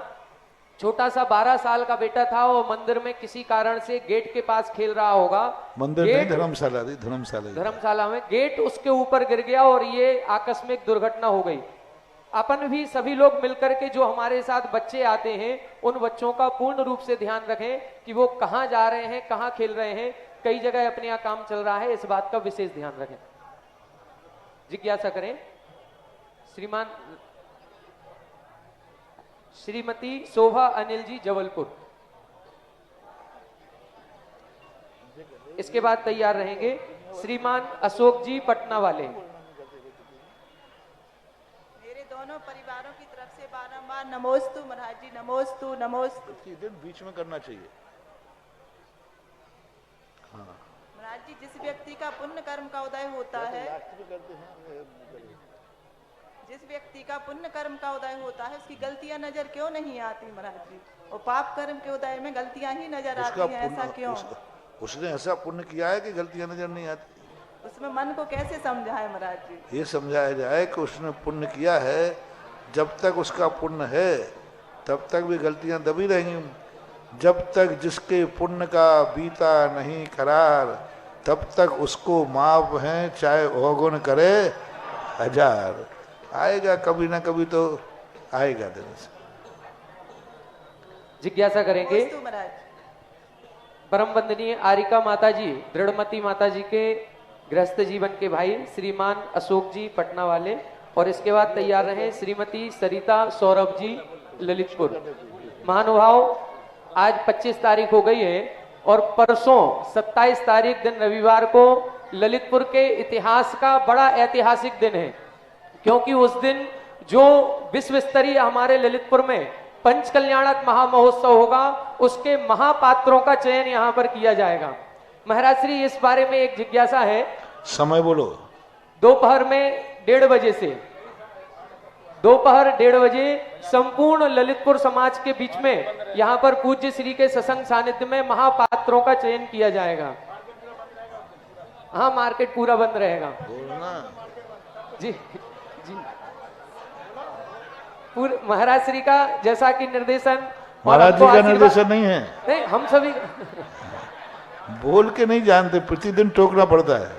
छोटा सा 12 साल का बेटा था, वो मंदिर में किसी कारण से गेट के पास खेल रहा होगा, मंदिर नहीं, धर्मशाला थी, धर्मशाला में गेट उसके ऊपर गिर गया और ये आकस्मिक दुर्घटना हो गई। अपन भी सभी लोग मिलकर के जो हमारे साथ बच्चे आते हैं उन बच्चों का पूर्ण रूप से ध्यान रखें कि वो कहां जा रहे हैं, कहां खेल रहे हैं। कई जगह अपने यहाँ काम चल रहा है, इस बात का विशेष ध्यान रखें। जिज्ञासा करें श्रीमान श्रीमती शोभा अनिल जी, जबलपुर। इसके बाद तैयार रहेंगे श्रीमान अशोक जी, पटना वाले। मेरे दोनों परिवारों की तरफ से बारंबार नमोस्तु महाराज जी, नमोस्तु नमोस्तु। बीच में करना चाहिए। हाँ महाराज जी, जिस व्यक्ति का पुण्य कर्म का उदय होता है, जिस व्यक्ति का पुण्य कर्म का उदय होता है उसकी गलतियां नजर क्यों नहीं आती महाराज जी? और पाप कर्म के उदय में गलतियां ही नजर आती हैं, ऐसा क्यों? उसने ऐसा पुण्य किया है कि गलतियां नजर नहीं आती। उसमें मन को कैसे समझाए महाराज जी? ये समझाया जाए कि उसने पुण्य किया है, जब तक उसका पुण्य है तब तक भी गलतियां दबी रहेंगी। जब तक जिसके पुण्य का बीता नहीं करार, तब तक उसको माफ है, चाहे अवगुण करे 1000। आएगा कभी ना कभी तो आएगा दिन से। जिज्ञासा करेंगे परम वंदनीय आरिका माता जी, दृढ़मती माता जी के गृहस्थ जीवन के भाई श्रीमान अशोक जी, पटना वाले। और इसके बाद तैयार रहे श्रीमती सरिता सौरभ जी, ललितपुर। महानुभाव, आज 25 तारीख हो गई है और परसों 27 तारीख दिन रविवार को ललितपुर के इतिहास का बड़ा ऐतिहासिक दिन है, क्योंकि उस दिन जो विश्व स्तरीय हमारे ललितपुर में पंच कल्याणक महामहोत्सव होगा, उसके महापात्रों का चयन यहाँ पर किया जाएगा। महाराज श्री, इस बारे में एक जिज्ञासा है। समय बोलो। दोपहर में 1:30 बजे से, दोपहर 1:30 बजे संपूर्ण ललितपुर समाज के बीच में यहाँ पर पूज्य श्री के सत्संग सानिध्य में महापात्रों का चयन किया जाएगा। हाँ, मार्केट पूरा बंद रहेगा जी जी। महाराज श्री का जैसा कि निर्देशन, महाराज जी का निर्देशन नहीं है, नहीं, हम सभी बोल के नहीं जानते, प्रतिदिन टोकना पड़ता है।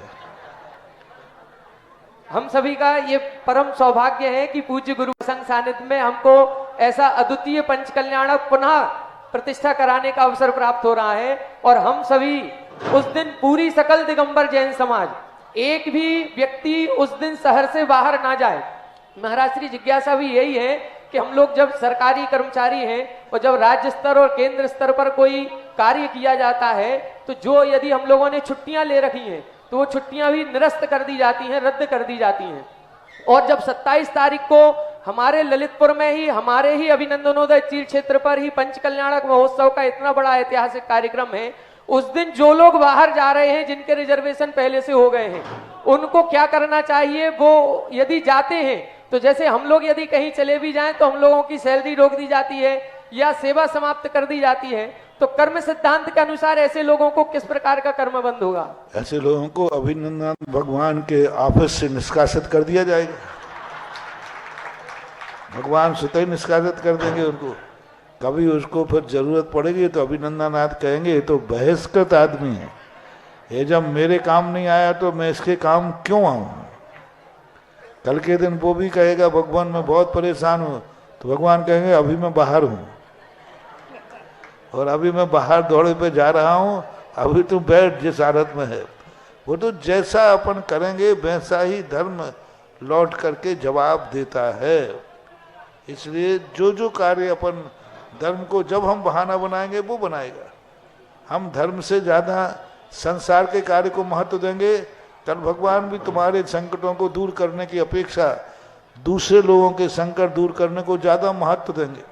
हम सभी का ये परम सौभाग्य है कि पूज्य गुरु संघ सानिध्य में हमको ऐसा अद्वितीय पंच कल्याणक पुनः प्रतिष्ठा कराने का अवसर प्राप्त हो रहा है। और हम सभी उस दिन पूरी सकल दिगंबर जैन समाज, एक भी व्यक्ति उस दिन शहर से बाहर ना जाए। महाराज श्री, जिज्ञासा भी यही है कि हम लोग जब सरकारी कर्मचारी हैं और जब राज्य स्तर और केंद्र स्तर पर कोई कार्य किया जाता है, तो जो यदि हम लोगों ने छुट्टियां ले रखी हैं तो वो छुट्टियां भी निरस्त कर दी जाती हैं, रद्द कर दी जाती हैं। और जब 27 तारीख को हमारे ललितपुर में ही, हमारे ही अभिनंदनोदय तीर्थ क्षेत्र पर ही पंच कल्याणक महोत्सव का इतना बड़ा ऐतिहासिक कार्यक्रम है, उस दिन जो लोग बाहर जा रहे हैं, जिनके रिजर्वेशन पहले से हो गए हैं, उनको क्या करना चाहिए? वो यदि जाते हैं तो जैसे हम लोग यदि कहीं चले भी जाएं तो हम लोगों की सैलरी रोक दी जाती है या सेवा समाप्त कर दी जाती है, तो कर्म सिद्धांत के अनुसार ऐसे लोगों को किस प्रकार का कर्म बंद होगा? ऐसे लोगों को अभिनंदन भगवान के ऑफिस से निष्कासित कर दिया जाएगा। भगवान स्वतः निष्कासित कर देंगे उनको। कभी उसको फिर जरूरत पड़ेगी तो अभिनंदनाथ कहेंगे ये तो बहिष्कृत आदमी है, ये जब मेरे काम नहीं आया तो मैं इसके काम क्यों आऊं? कल के दिन वो भी कहेगा भगवान मैं बहुत परेशान हूं, तो भगवान कहेंगे अभी मैं बाहर हूं और अभी मैं बाहर दौड़े पे जा रहा हूं, अभी तू बैठ जिस हालत में है। वो तो जैसा अपन करेंगे वैसा ही धर्म लौट करके जवाब देता है। इसलिए जो जो कार्य अपन धर्म को जब हम बहाना बनाएंगे वो बनाएगा। हम धर्म से ज्यादा संसार के कार्य को महत्व देंगे, कल भगवान भी तुम्हारे संकटों को दूर करने की अपेक्षा दूसरे लोगों के संकट दूर करने को ज्यादा महत्व देंगे।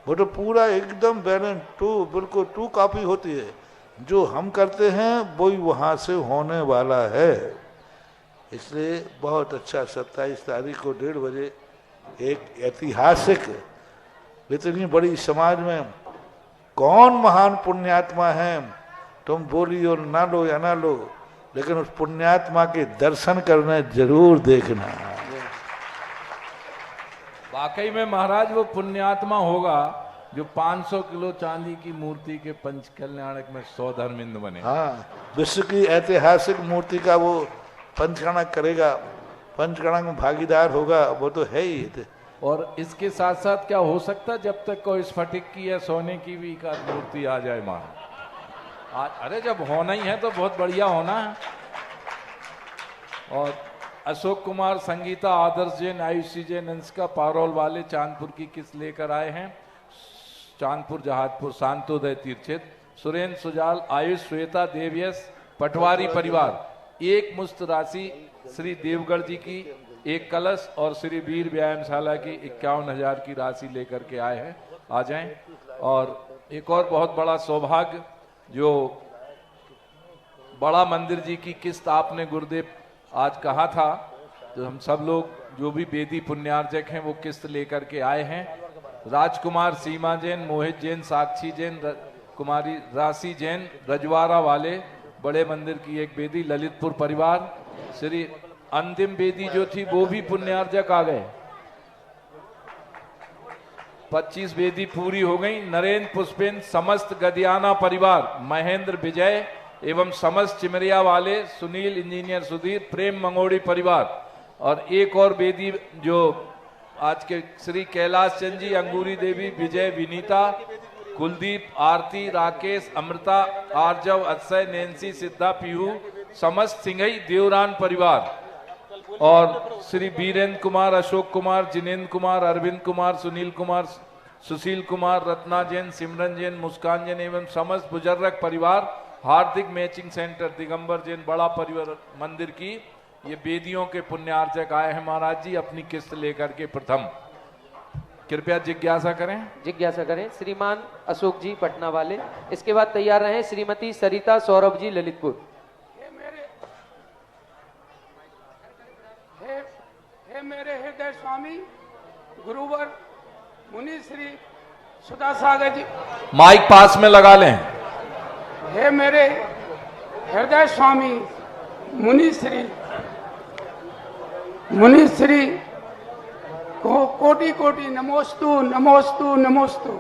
वो तो पूरा एकदम बैलेंस बिल्कुल टू कॉपी होती है। जो हम करते हैं वही वहाँ से होने वाला है। इसलिए बहुत अच्छा 27 तारीख को 1:30 बजे एक ऐतिहासिक, इतनी बड़ी समाज में कौन महान पुण्यात्मा है तुम बोली और ना लो या ना लो, लेकिन उस पुण्यात्मा के दर्शन करने जरूर देखना। वाकई में महाराज वो पुण्यात्मा होगा जो 500 किलो चांदी की मूर्ति के पंच कल्याणक में 100 धर्मिंद बने। हाँ, विश्व की ऐतिहासिक मूर्ति का वो पंचकणक करेगा, पंचकणक में भागीदार होगा, वो तो है ही। और इसके साथ साथ क्या हो सकता है, जब तक कोई स्फटिक की या सोने की भी एक आध मूर्ति आ जाए महाराज। अरे जब होना ही है तो बहुत बढ़िया होना है। और अशोक कुमार, संगीता, आदर्श जैन, आयुषी जैन, अंशिका पारोल वाले चांदपुर की किस्त लेकर आए हैं। चांदपुर जहाजपुर शांतोदय तीर्थेत, सुरेंद्र सुजाल, आयुष, श्वेता, देवयस, पटवारी परिवार एक मुश्त राशि श्री देवगढ़ जी की एक कलश और श्री वीर व्यायामशाला की 51,000 की राशि लेकर के आए हैं। आ जाएं। और एक और बहुत बड़ा सौभाग्य, जो बड़ा मंदिर जी की किस्त आपने गुरुदेव आज कहा था, तो हम सब लोग जो भी बेदी पुण्यार्जक हैं वो किस्त लेकर के आए हैं। राजकुमार, सीमा जैन, मोहित जैन, साक्षी जैन, कुमारी राशि जैन, रजवाड़ा वाले बड़े मंदिर की एक बेदी, ललितपुर परिवार, श्री अंतिम बेदी जो थी वो भी पुण्यार्जक आ गए। 25 बेदी पूरी हो गई। नरेंद्र, पुष्पेंद्र, समस्त गदियाना परिवार, महेंद्र, विजय एवं समस्त चिमरिया वाले, सुनील, इंजीनियर सुधीर, प्रेम मंगोड़ी परिवार, और एक और बेदी जो आज के श्री कैलाश चंद जी, अंगूरी देवी, विजय, विनीता, कुलदीप, आरती, राकेश, अमृता, आर्जव, अक्षय, नैन्सी, सिद्धा, पीहू, समस्त सिंघई देवरान परिवार, और श्री वीरेंद्र कुमार, अशोक कुमार, जिनेन्द्र कुमार, अरविंद कुमार, सुनील कुमार, सुशील कुमार, रत्ना जैन, सिमरन जैन, मुस्कान जैन एवं समस्त बुजुर्ग परिवार, हार्दिक मैचिंग सेंटर, दिगंबर जैन बड़ा परिवार मंदिर की ये बेदियों के पुण्यार्चक आए हैं महाराज जी अपनी किस्त लेकर के। प्रथम कृपया जिज्ञासा करें। जिज्ञासा करें श्रीमान अशोक जी पटना वाले। इसके बाद तैयार रहें श्रीमती सरिता सौरभ जी ललितपुर। हे मेरे हृदय स्वामी गुरुवर मुनि श्री सुधा सागर जी, माइक पास में लगा लें। हे मेरे हृदय स्वामी मुनि श्री को कोटि कोटि नमोस्तु नमोस्तु नमोस्तु।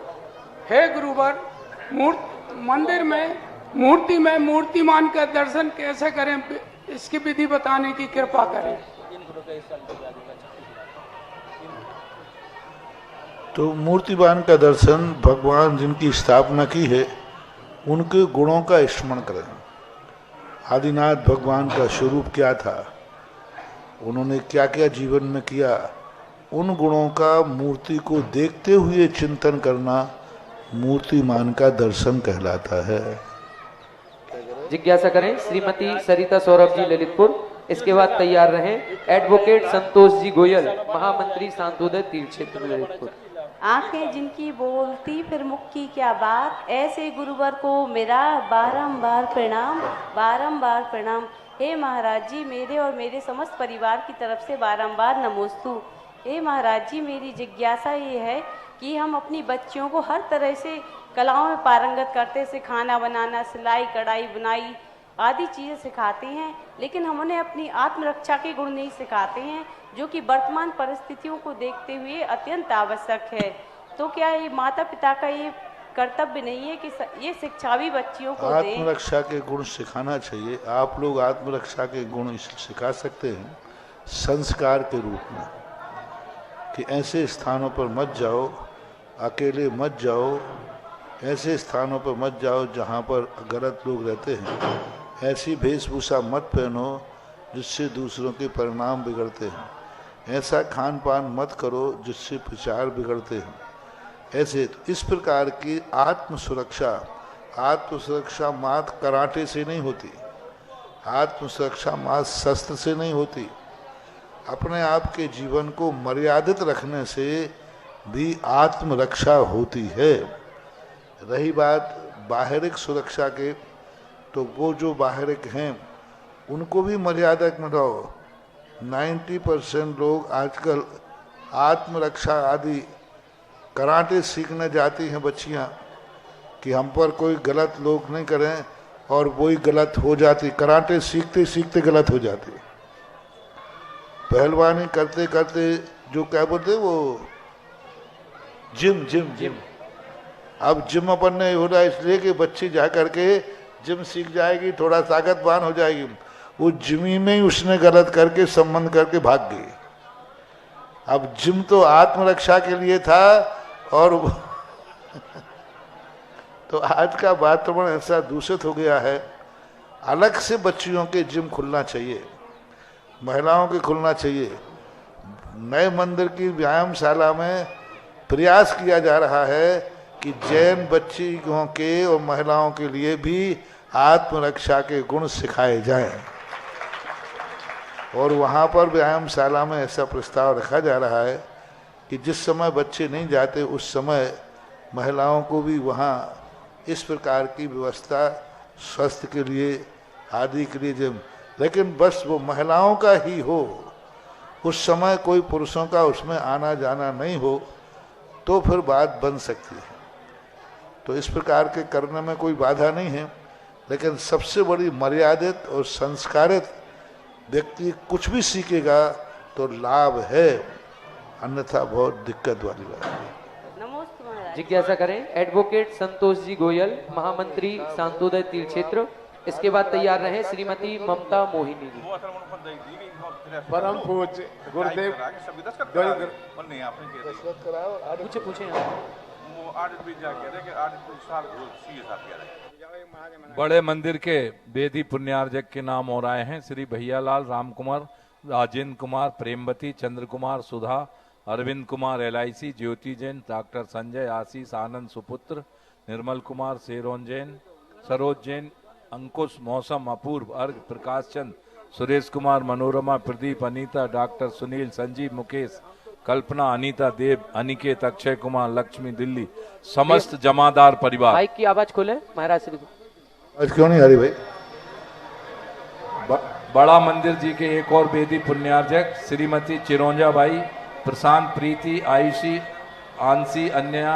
हे गुरुवर, मंदिर में मूर्ति में मूर्तिमान का दर्शन कैसे करें, इसकी विधि बताने की कृपा करें। तो मूर्तिमान का दर्शन, भगवान जिनकी स्थापना की है उनके गुणों का स्मरण करें। आदिनाथ भगवान का स्वरूप क्या था, उन्होंने क्या क्या जीवन में किया, उन गुणों का मूर्ति को देखते हुए चिंतन करना मूर्तिमान का दर्शन कहलाता है। जिज्ञासा करें श्रीमती सरिता सौरभ जी ललितपुर। इसके बाद तैयार रहें एडवोकेट संतोष जी गोयल, महामंत्री शांतोदय तीर्थ क्षेत्र ललितपुर। आंखें जिनकी बोलती फिर मुख की क्या बात, ऐसे गुरुवर को मेरा बारंबार प्रणाम, बारंबार प्रणाम। हे महाराज जी, मेरे और मेरे समस्त परिवार की तरफ से बारंबार नमोस्तु। हे महाराज जी, मेरी जिज्ञासा ये है कि हम अपनी बच्चियों को हर तरह से कलाओं में पारंगत करते से खाना बनाना, सिलाई, कढ़ाई, बुनाई आदि चीज़ें सिखाते हैं, लेकिन हम उन्हें अपनी आत्मरक्षा के गुण नहीं सिखाते हैं, जो कि वर्तमान परिस्थितियों को देखते हुए अत्यंत आवश्यक है। तो क्या ये माता पिता का ये कर्तव्य नहीं है कि ये शिक्षा भी बच्चियों को दें? आत्मरक्षा के गुण सिखाना चाहिए। आप लोग आत्मरक्षा के गुण सिखा सकते हैं संस्कार के रूप में, कि ऐसे स्थानों पर मत जाओ, अकेले मत जाओ, ऐसे स्थानों पर मत जाओ जहाँ पर गलत लोग रहते हैं, ऐसी वेशभूषा मत पहनो जिससे दूसरों के परिणाम बिगड़ते हैं, ऐसा खान पान मत करो जिससे प्रचार बिगड़ते हैं। ऐसे इस प्रकार की आत्म सुरक्षा मात्र कराटे से नहीं होती, आत्म सुरक्षा मात्र शस्त्र से नहीं होती। अपने आप के जीवन को मर्यादित रखने से भी आत्मरक्षा होती है। रही बात बाहरिक सुरक्षा के, तो वो जो बाहरिक हैं उनको भी मर्यादा में रहो। 90% लोग आजकल आत्मरक्षा आदि कराटे सीखने जाती हैं बच्चियां, कि हम पर कोई गलत लोग नहीं करें, और वही गलत हो जाती, कराटे सीखते सीखते गलत हो जाती। पहलवानी करते करते जो क्या बोलते वो जिम जिम जिम, अब जिम अपन ने हो रहा है इसलिए कि बच्ची जा करके जिम सीख जाएगी, थोड़ा ताकतवान हो जाएगी। वो जिमी में ही उसने गलत करके संबंध करके भाग गई। अब जिम तो आत्मरक्षा के लिए था और तो आज का वातावरण ऐसा दूषित हो गया है। अलग से बच्चियों के जिम खुलना चाहिए, महिलाओं के खुलना चाहिए। नए मंदिर की व्यायामशाला में प्रयास किया जा रहा है कि जैन बच्चियों के और महिलाओं के लिए भी आत्मरक्षा के गुण सिखाए जाएं, और वहाँ पर व्यायामशाला में ऐसा प्रस्ताव रखा जा रहा है कि जिस समय बच्चे नहीं जाते उस समय महिलाओं को भी वहाँ इस प्रकार की व्यवस्था स्वास्थ्य के लिए आदि के लिए जिम, लेकिन बस वो महिलाओं का ही हो, उस समय कोई पुरुषों का उसमें आना जाना नहीं हो तो फिर बात बन सकती है। तो इस प्रकार के करने में कोई बाधा नहीं है, लेकिन सबसे बड़ी मर्यादित और संस्कारित व्यक्ति कुछ भी सीखेगा तो लाभ है, अन्यथा बहुत दिक्कत वाली बात है। जिज्ञासा करें एडवोकेट संतोष जी गोयल, महामंत्री शांतोदय तीर्थ क्षेत्र। इसके बाद तैयार रहे श्रीमती ममता मोहिनी जी। परम पूज्य गुरुदेव पूछे बड़े मंदिर के वेदी पुण्यार्जक के नाम और आए हैं श्री भैयालाल, राम कुमार, राजेंद्र कुमार, प्रेमवती, चंद्र कुमार, सुधा, अरविंद कुमार LIC, ज्योति जैन, डॉक्टर संजय, आशीष, आनंद सुपुत्र, निर्मल कुमार, शेरोन जैन, सरोज जैन, अंकुश, मौसम, अपूर्व, अर्घ, प्रकाश चंद, सुरेश कुमार, मनोरमा, प्रदीप, अनीता, डॉक्टर सुनील, संजीव, मुकेश, कल्पना, अनीता, देव, अनिकेत, अक्षय कुमार, लक्ष्मी, दिल्ली, समस्त जमादार परिवार। माइक की आवाज खोले महाराज श्री। आज क्यों नहीं आ रही भाई? बड़ा मंदिर जी के एक और वेदी पुण्यार्जक श्रीमती चिरौंजा बाई, प्रशांत, प्रीति, आयुषी, आंसी, अन्या,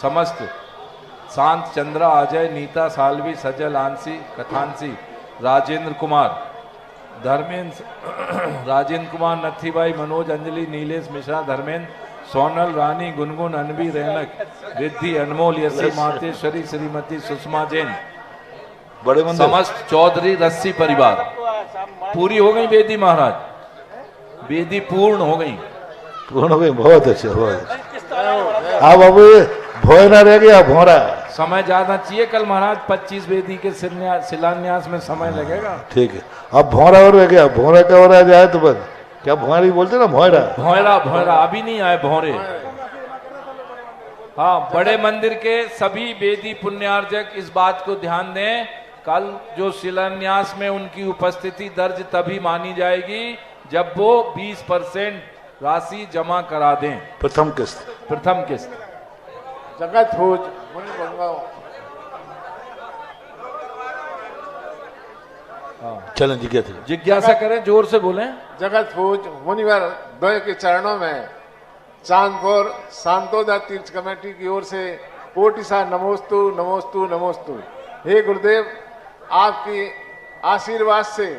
समस्त शांत, चंद्रा, अजय, नीता, सालवी, सजल, आंसी, कथांसी, राजेंद्र कुमार, धर्मेंद्र, राजेंद्र कुमार, नथीबाई, मनोज, अंजलि, नीलेश मिश्रा, धर्मेंद्र, सोनल, रानी, गुनगुन, अनबी, रैनक, रिद्धि, अनमोल, यसी, मातेश्वरी, श्रीमती सुषमा जैन, बड़े मंदिर समस्त चौधरी रस्सी परिवार। पूरी हो गई वेदी महाराज, वेदी पूर्ण हो गई। पूर्ण हो गई, बहुत अच्छा, बहुत अच्छा। अब भोयना रह गया, भोरा। समय ज्यादा चाहिए कल महाराज, 25 वेदी के शिलान्यास में समय लगेगा। ठीक है, अब भोरा और रह गया, भोरा का और आ जाए तो बस क्या भोरी बोलते ना, भोरा भोरा भोरा अभी नहीं आए भोरे। हाँ, बड़े मंदिर के सभी वेदी पुण्यार्जक इस बात को ध्यान दें, कल जो शिलान्यास में उनकी उपस्थिति दर्ज तभी मानी जाएगी जब वो 20% राशि जमा करा दें। प्रथम किस्त, प्रथम किस्त। जगत भोज चलें जिज्ञासा करें, जोर से बोलें। जगत भोज मुनिवर द्वय के चरणों में चांदपुर शांतोदय तीर्थ कमेटी की ओर से कोटि सा नमोस्तु नमोस्तु नमोस्तु। हे गुरुदेव, आपकी आशीर्वाद से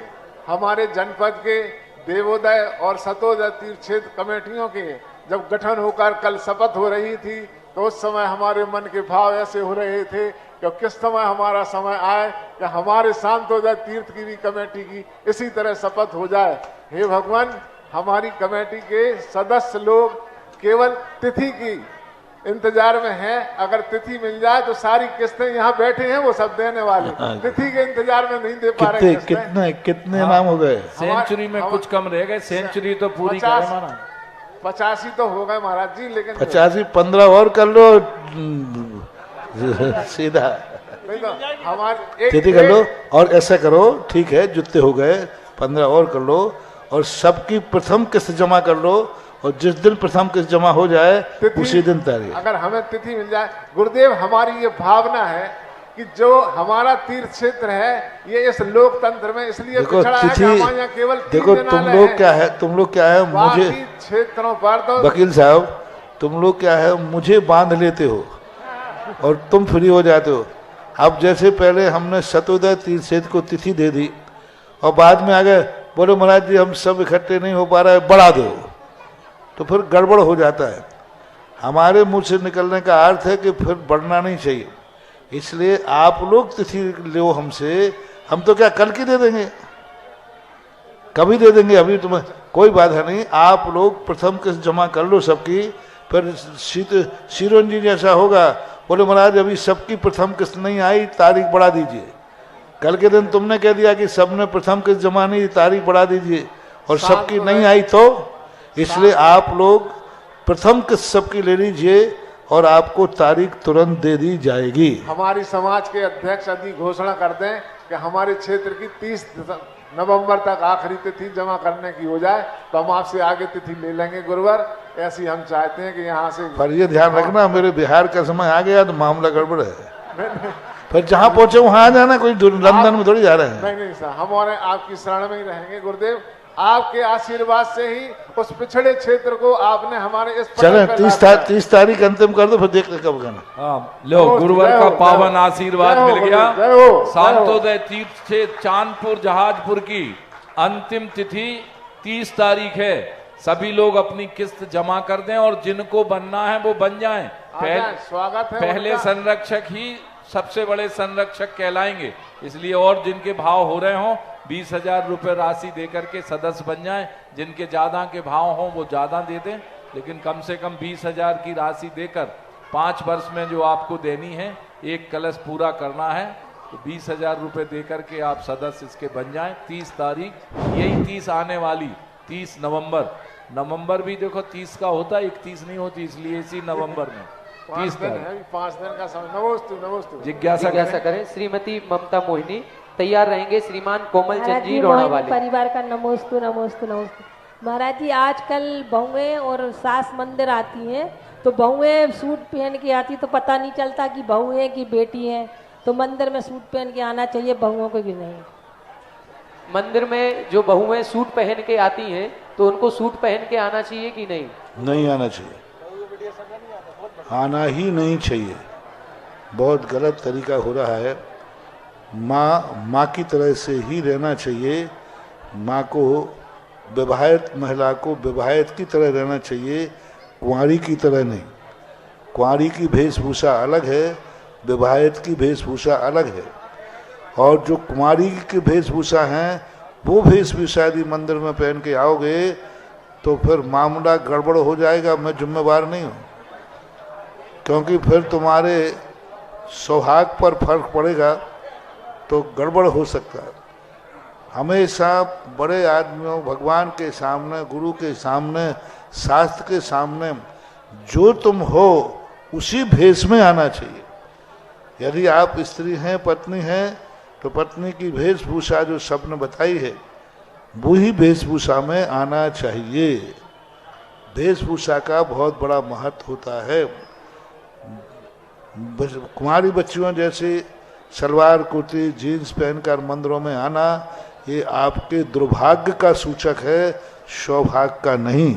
हमारे जनपद के देवोदय और सतोदय तीर्थ क्षेत्र कमेटियों के जब गठन होकर कल शपथ हो रही थी तो उस समय हमारे मन के भाव ऐसे हो रहे थे कि किस समय हमारा समय आए कि हमारे शांतोदय तीर्थ की भी कमेटी की इसी तरह शपथ हो जाए। हे भगवान, हमारी कमेटी के सदस्य लोग केवल तिथि की इंतजार में हैं, अगर तिथि मिल जाए तो सारी किस्तें यहाँ बैठे हैं वो सब देने वाले, तिथि के इंतजार में नहीं दे पा रहे। कितने नाम हो गए? सेंचुरी में कुछ कम रह गए, सेंचुरी तो पूरी करें महाराज। 85 तो हो गए महाराज जी, लेकिन 85 15 और कर लो सीधा, तो हमारे तिथि कर लो। और ऐसा करो, ठीक है, जुत्ते हो गए, 15 और कर लो और सबकी प्रथम किस्त जमा कर लो, और जिस दिन प्रथम किस्त जमा हो जाए उसी दिन तारीख। अगर हमें तिथि मिल जाए गुरुदेव, हमारी ये भावना है कि जो हमारा तीर्थ क्षेत्र है ये इस लोकतंत्र में इसलिए पिछड़ा है कि हमारे यहाँ केवल देखो तुम लोग क्या है, मुझे क्षेत्रों पर तो वकील साहब, तुम लोग क्या है, मुझे बांध लेते हो और तुम फ्री हो जाते हो। अब जैसे पहले हमने शतोदय तीर्थक्षेत्र को तिथि दे दी और बाद में आ गए बोले महाराज जी हम सब इकट्ठे नहीं हो पा रहा है, बढ़ा दो, तो फिर गड़बड़ हो जाता है। हमारे मुंह से निकलने का अर्थ है कि फिर बढ़ना नहीं चाहिए। इसलिए आप लोग तिथि लो हमसे, हम तो क्या कल की दे देंगे, कभी दे देंगे, अभी तुम्हें कोई बाधा नहीं। आप लोग प्रथम किस्त जमा कर लो सबकी, फिर शिरोन जी जैसा होगा बोले महाराज अभी सबकी प्रथम किस्त नहीं आई, तारीख बढ़ा दीजिए। कल के दिन तुमने कह दिया कि सबने प्रथम किस्त जमा नहीं, तारीख बढ़ा दीजिए, और सबकी नहीं आई तो इसलिए आप लोग प्रथम किस्त सबकी ले लीजिए और आपको तारीख तुरंत दे दी जाएगी। हमारी समाज के अध्यक्ष यदि घोषणा कर दें कि हमारे क्षेत्र की 30 नवंबर तक आखिरी तिथि जमा करने की हो जाए तो हम आपसे आगे तिथि ले लेंगे गुरुवर। ऐसी हम चाहते हैं कि यहाँ से, पर ये ध्यान रखना मेरे बिहार का समय आ गया तो मामला गड़बड़ है। फिर जहाँ पहुंचे वहां आ जाना, कोई लंदन में थोड़ी जा रहे हैं। नहीं सर, हम और आपकी शरण में ही रहेंगे गुरुदेव। आपके आशीर्वाद से ही उस पिछड़े क्षेत्र को आपने हमारे इस चले 30 तारीख अंतिम कर दो, फिर देखते कब करना। हाँ लो, गुरुवर का पावन आशीर्वाद मिल गया। शांतोदय तीर्थ से चांदपुर जहाजपुर की अंतिम तिथि 30 तारीख है। सभी लोग अपनी किस्त जमा कर दें और जिनको बनना है वो बन जाएं। स्वागत है। पहले संरक्षक ही सबसे बड़े संरक्षक कहलाएंगे, इसलिए और जिनके भाव हो रहे हों 20,000 रुपये राशि देकर के सदस्य बन जाएं। जिनके ज्यादा के भाव हों वो ज्यादा दे दें, लेकिन कम से कम 20,000 की राशि देकर 5 वर्ष में जो आपको देनी है, एक कलश पूरा करना है, तो 20,000 रुपये देकर के आप सदस्य इसके बन जाएं। 30 तारीख, यही 30 आने वाली 30 नवंबर भी देखो 30 का होता, 31 नहीं होती, इसलिए इसी नवंबर में 30 तारीख 5 दिन का समय। नमोस्तु जिज्ञासा करें। श्रीमती ममता मोहिनी तैयार रहेंगे। श्रीमान कोमल चंद जी रोणावाली परिवार का नमोस्तु। महाराज जी आजकल बहुएं और सास मंदिर आती हैं, तो बहुएं सूट पहन के आती तो पता नहीं चलता कि बहू है कि बेटी है, तो मंदिर में सूट पहन के आना चाहिए बहुओं को कि नहीं? मंदिर में जो बहुएं सूट पहन के आती हैं तो उनको सूट पहन के आना चाहिए कि नहीं? नहीं आना चाहिए, आना ही नहीं चाहिए। बहुत गलत तरीका हो रहा है। माँ की तरह से ही रहना चाहिए। माँ को, विवाहित महिला को विवाहित की तरह रहना चाहिए, कुंवारी की तरह नहीं। कुंवारी की वेशभूषा अलग है, विवाहित की वेशभूषा अलग है। और जो कुंवारी की वेशभूषा हैं वो वेशभूषा यदि मंदिर में पहन के आओगे तो फिर मामला गड़बड़ हो जाएगा। मैं जिम्मेवार नहीं हूँ, क्योंकि फिर तुम्हारे सौहाग पर फर्क पड़ेगा तो गड़बड़ हो सकता है। हमेशा बड़े आदमियों, भगवान के सामने, गुरु के सामने, शास्त्र के सामने जो तुम हो उसी भेष में आना चाहिए। यदि आप स्त्री हैं, पत्नी हैं, तो पत्नी की वेशभूषा जो सबने बताई है वही वेशभूषा में आना चाहिए। वेशभूषा का बहुत बड़ा महत्व होता है। कुंवारी बच्चियों जैसे सलवार कुर्ती जीन्स पहनकर मंदिरों में आना, ये आपके दुर्भाग्य का सूचक है, सौभाग्य का नहीं।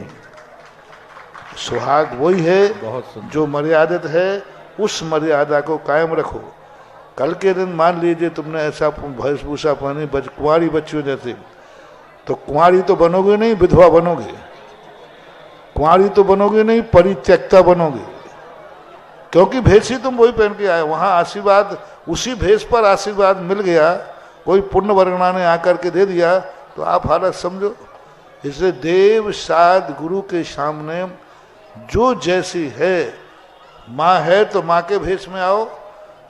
सुहाग वही है जो मर्यादित है, उस मर्यादा को कायम रखो। कल के दिन मान लीजिए तुमने ऐसा वेशभूषा पहनी कुंवारी बच्चियों जैसे, तो कुंवारी तो बनोगे नहीं, विधवा बनोगे। कुंवारी तो बनोगे नहीं, परित्यक्ता बनोगे, क्योंकि भेष ही तुम वही पहन के आए। वहाँ आशीर्वाद, उसी भेष पर आशीर्वाद मिल गया, कोई पुण्य वर्गणा ने आकर के दे दिया, तो आप हालत समझो। इसलिए देव साध गुरु के सामने जो जैसी है, माँ है तो माँ के भेष में आओ।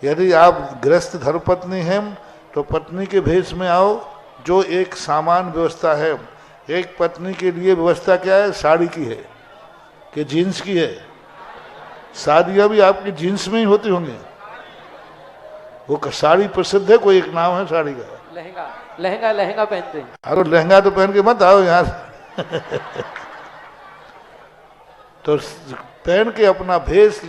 यदि आप गृहस्थ धर्मपत्नी हैं तो पत्नी के भेष में आओ। जो एक सामान व्यवस्था है, एक पत्नी के लिए व्यवस्था क्या है? साड़ी की है कि जीन्स की है? शादियाँ भी आपकी जीन्स में ही होती होंगी। वो साड़ी प्रसिद्ध है, कोई एक नाम है साड़ी का। लहंगा पहनते हैं। अरे लहंगा तो पहन के मत आओ यार। तो पहन के अपना भेष,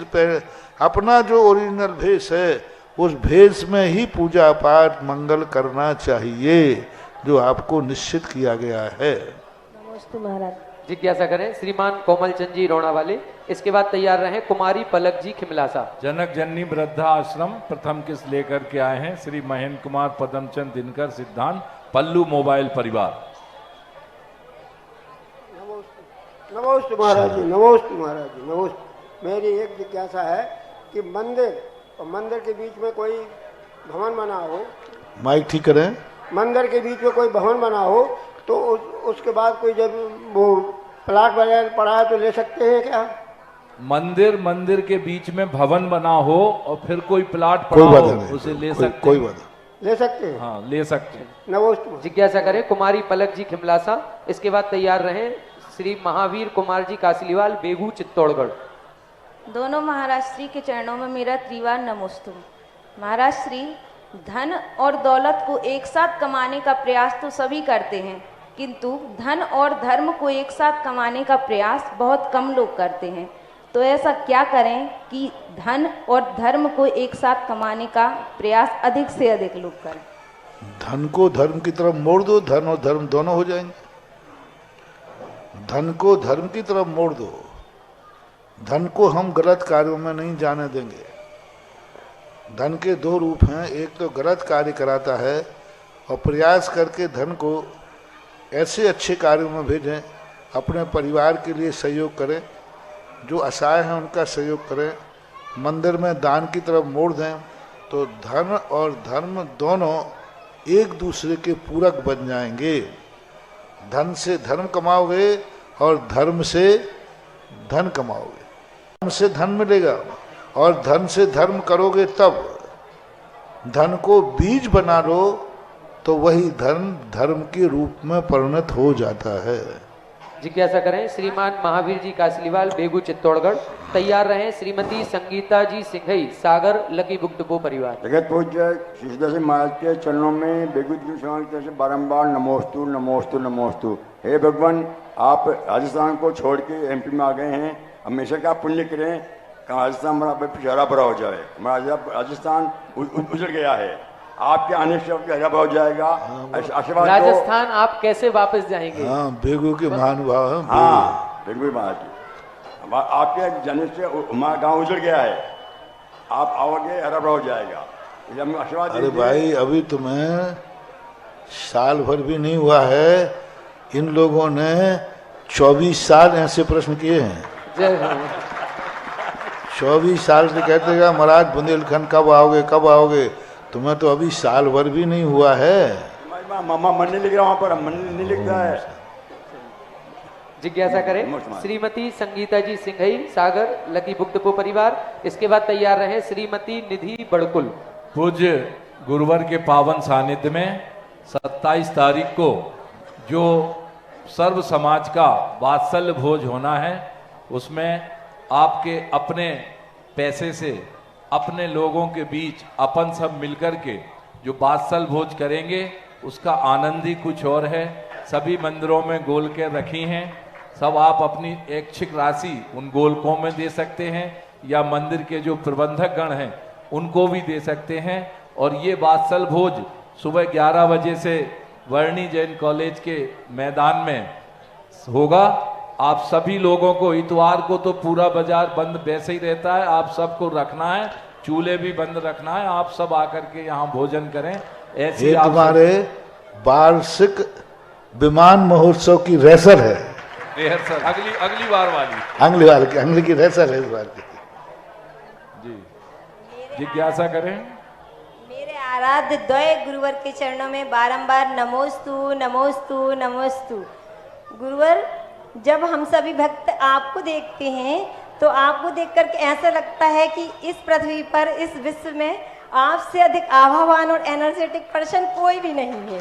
अपना जो ओरिजिनल भेष है उस भेष में ही पूजा पाठ मंगल करना चाहिए, जो आपको निश्चित किया गया है। नमस्ते महाराज। जिज्ञासा करें श्रीमान कोमल चंद जी रोणा वाले। इसके बाद तैयार रहे कुमारी पलक जी खिमलासा। जनक जननी वृद्धा आश्रम प्रथम किस लेकर के आए हैं श्री महेंद्र कुमार पदमचंद दिनकर सिद्धांत पल्लू मोबाइल परिवार। नमोस्तु महाराज जी, नमोस्तु महाराज जी, नमोस्तु। मेरी एक जिज्ञासा है कि मंदिर और मंदिर के बीच में कोई भवन बना हो, माइक ठीक करें। मंदिर के बीच में कोई भवन बना हो तो उसके बाद कोई जब वो प्लाट वगैरह पड़ा है तो ले सकते हैं क्या? मंदिर के बीच में भवन बना हो और फिर कोई प्लाट पड़ा हो उसे ले सकते हैं। कोई बात ले सकते हैं। हाँ, ले सकते हैं। नमोस्तु। जिज्ञासा करें कुमारी पलक जी खिमलासा। इसके बाद तैयार रहे श्री महावीर कुमार जी कासलीवाल बेगू चित्तौड़गढ़। दोनों महाराज श्री के चरणों में मेरा त्रिवार नमोस्तु। महाराज श्री, धन और दौलत को एक साथ कमाने का प्रयास तो सभी करते हैं, किंतु धन और धर्म को एक साथ कमाने का प्रयास बहुत कम लोग करते हैं। तो ऐसा क्या करें कि धन और धर्म को एक साथ कमाने का प्रयास अधिक से अधिक लोग करें? धन को धर्म की तरफ मोड़ दो, धन और धर्म दोनों हो जाएंगे। धन को धर्म की तरफ मोड़ दो। धन को हम गलत कार्यों में नहीं जाने देंगे। धन के दो रूप हैं, एक तो गलत कार्य कराता है और प्रयास करके धन को ऐसे अच्छे कार्यों में भेजें, अपने परिवार के लिए सहयोग करें, जो असहाय हैं उनका सहयोग करें, मंदिर में दान की तरफ मोड़ दें, तो धन और धर्म दोनों एक दूसरे के पूरक बन जाएंगे। धन से धर्म कमाओगे और धर्म से धन कमाओगे। धर्म से धन मिलेगा और धन से धर्म करोगे तब। धन को बीज बना लो तो वही धन धर्म के रूप में परिणत हो जाता है। जिज्ञासा करें श्रीमान महावीर जी कासलीवाल बेगू चित्तौड़गढ़। तैयार रहे श्रीमती संगीता जी सिंघई सागर लकी बुक डिपो परिवार। जगत पूज्य श्री महाराज के चरणों में बेगू जी की तरफ से बारम्बार नमोस्तु नमोस्तु नमोस्तु। हे भगवान, आप राजस्थान को छोड़ के एमपी में आ गए हैं, हमेशा का पुण्य करें, राजस्थान हमारा हरा भरा हो जाए। हमारा राजस्थान उजड़ गया है, आपके आने से हरा भरा हो जाएगा। आशीर्वाद। राजस्थान आप कैसे वापस जाएंगे? हाँ, बेगू के महानुभाव हैं। हाँ, बेगू महाराज जी, आपके जाने से हमारा गांव उजड़ गया है, आप आओगे हरा भरा हो जाएगा। हम आशीर्वाद। अरे भाई, अभी तुम्हें साल भर भी नहीं हुआ है, इन लोगों ने 24 साल ऐसे प्रश्न किए हैं। 24 साल से कहते हैं महाराज बुंदेलखंड कब आओगे कब आओगे, तुम्हें तो अभी साल भर भी नहीं हुआ है। मामा मन नहीं लिख रहा, वहाँ पर मन नहीं लिखता है। जिज्ञासा करें श्रीमती संगीता जी सिंघई सागर लकी बुक डिपो परिवार। इसके बाद तैयार रहे श्रीमती निधि बड़कुल। पूज्य गुरुवर के पावन सानिध्य में 27 तारीख को जो सर्व समाज का वात्सल्य भोज होना है, उसमें आपके अपने पैसे से अपने लोगों के बीच अपन सब मिलकर के जो वात्सल्य भोज करेंगे, उसका आनंद ही कुछ और है। सभी मंदिरों में गोलकें रखी हैं, सब आप अपनी ऐच्छिक राशि उन गोलकों में दे सकते हैं या मंदिर के जो प्रबंधक गण हैं उनको भी दे सकते हैं। और ये वात्सल्य भोज सुबह 11 बजे से वर्णी जैन कॉलेज के मैदान में होगा। आप सभी लोगों को, इतवार को तो पूरा बाजार बंद वैसे ही रहता है, आप सबको रखना है, चूल्हे भी बंद रखना है, आप सब आकर के यहाँ भोजन करें। ऐसी हमारे वार्षिक विमान महोत्सव की रेसर है, रिहर्सल अगली बार वाली, अगली की रेसर है इस बार की। जी, जिज्ञासा करें। मेरे आराध्य द्वय गुरुवर के चरणों में बारंबार नमोस्तु नमोस्तु नमोस्तु। गुरुवर, जब हम सभी भक्त आपको देखते हैं तो आपको देखकर के ऐसा लगता है कि इस पृथ्वी पर, इस विश्व में आपसे अधिक आभावान और एनर्जेटिक पर्सन कोई भी नहीं है।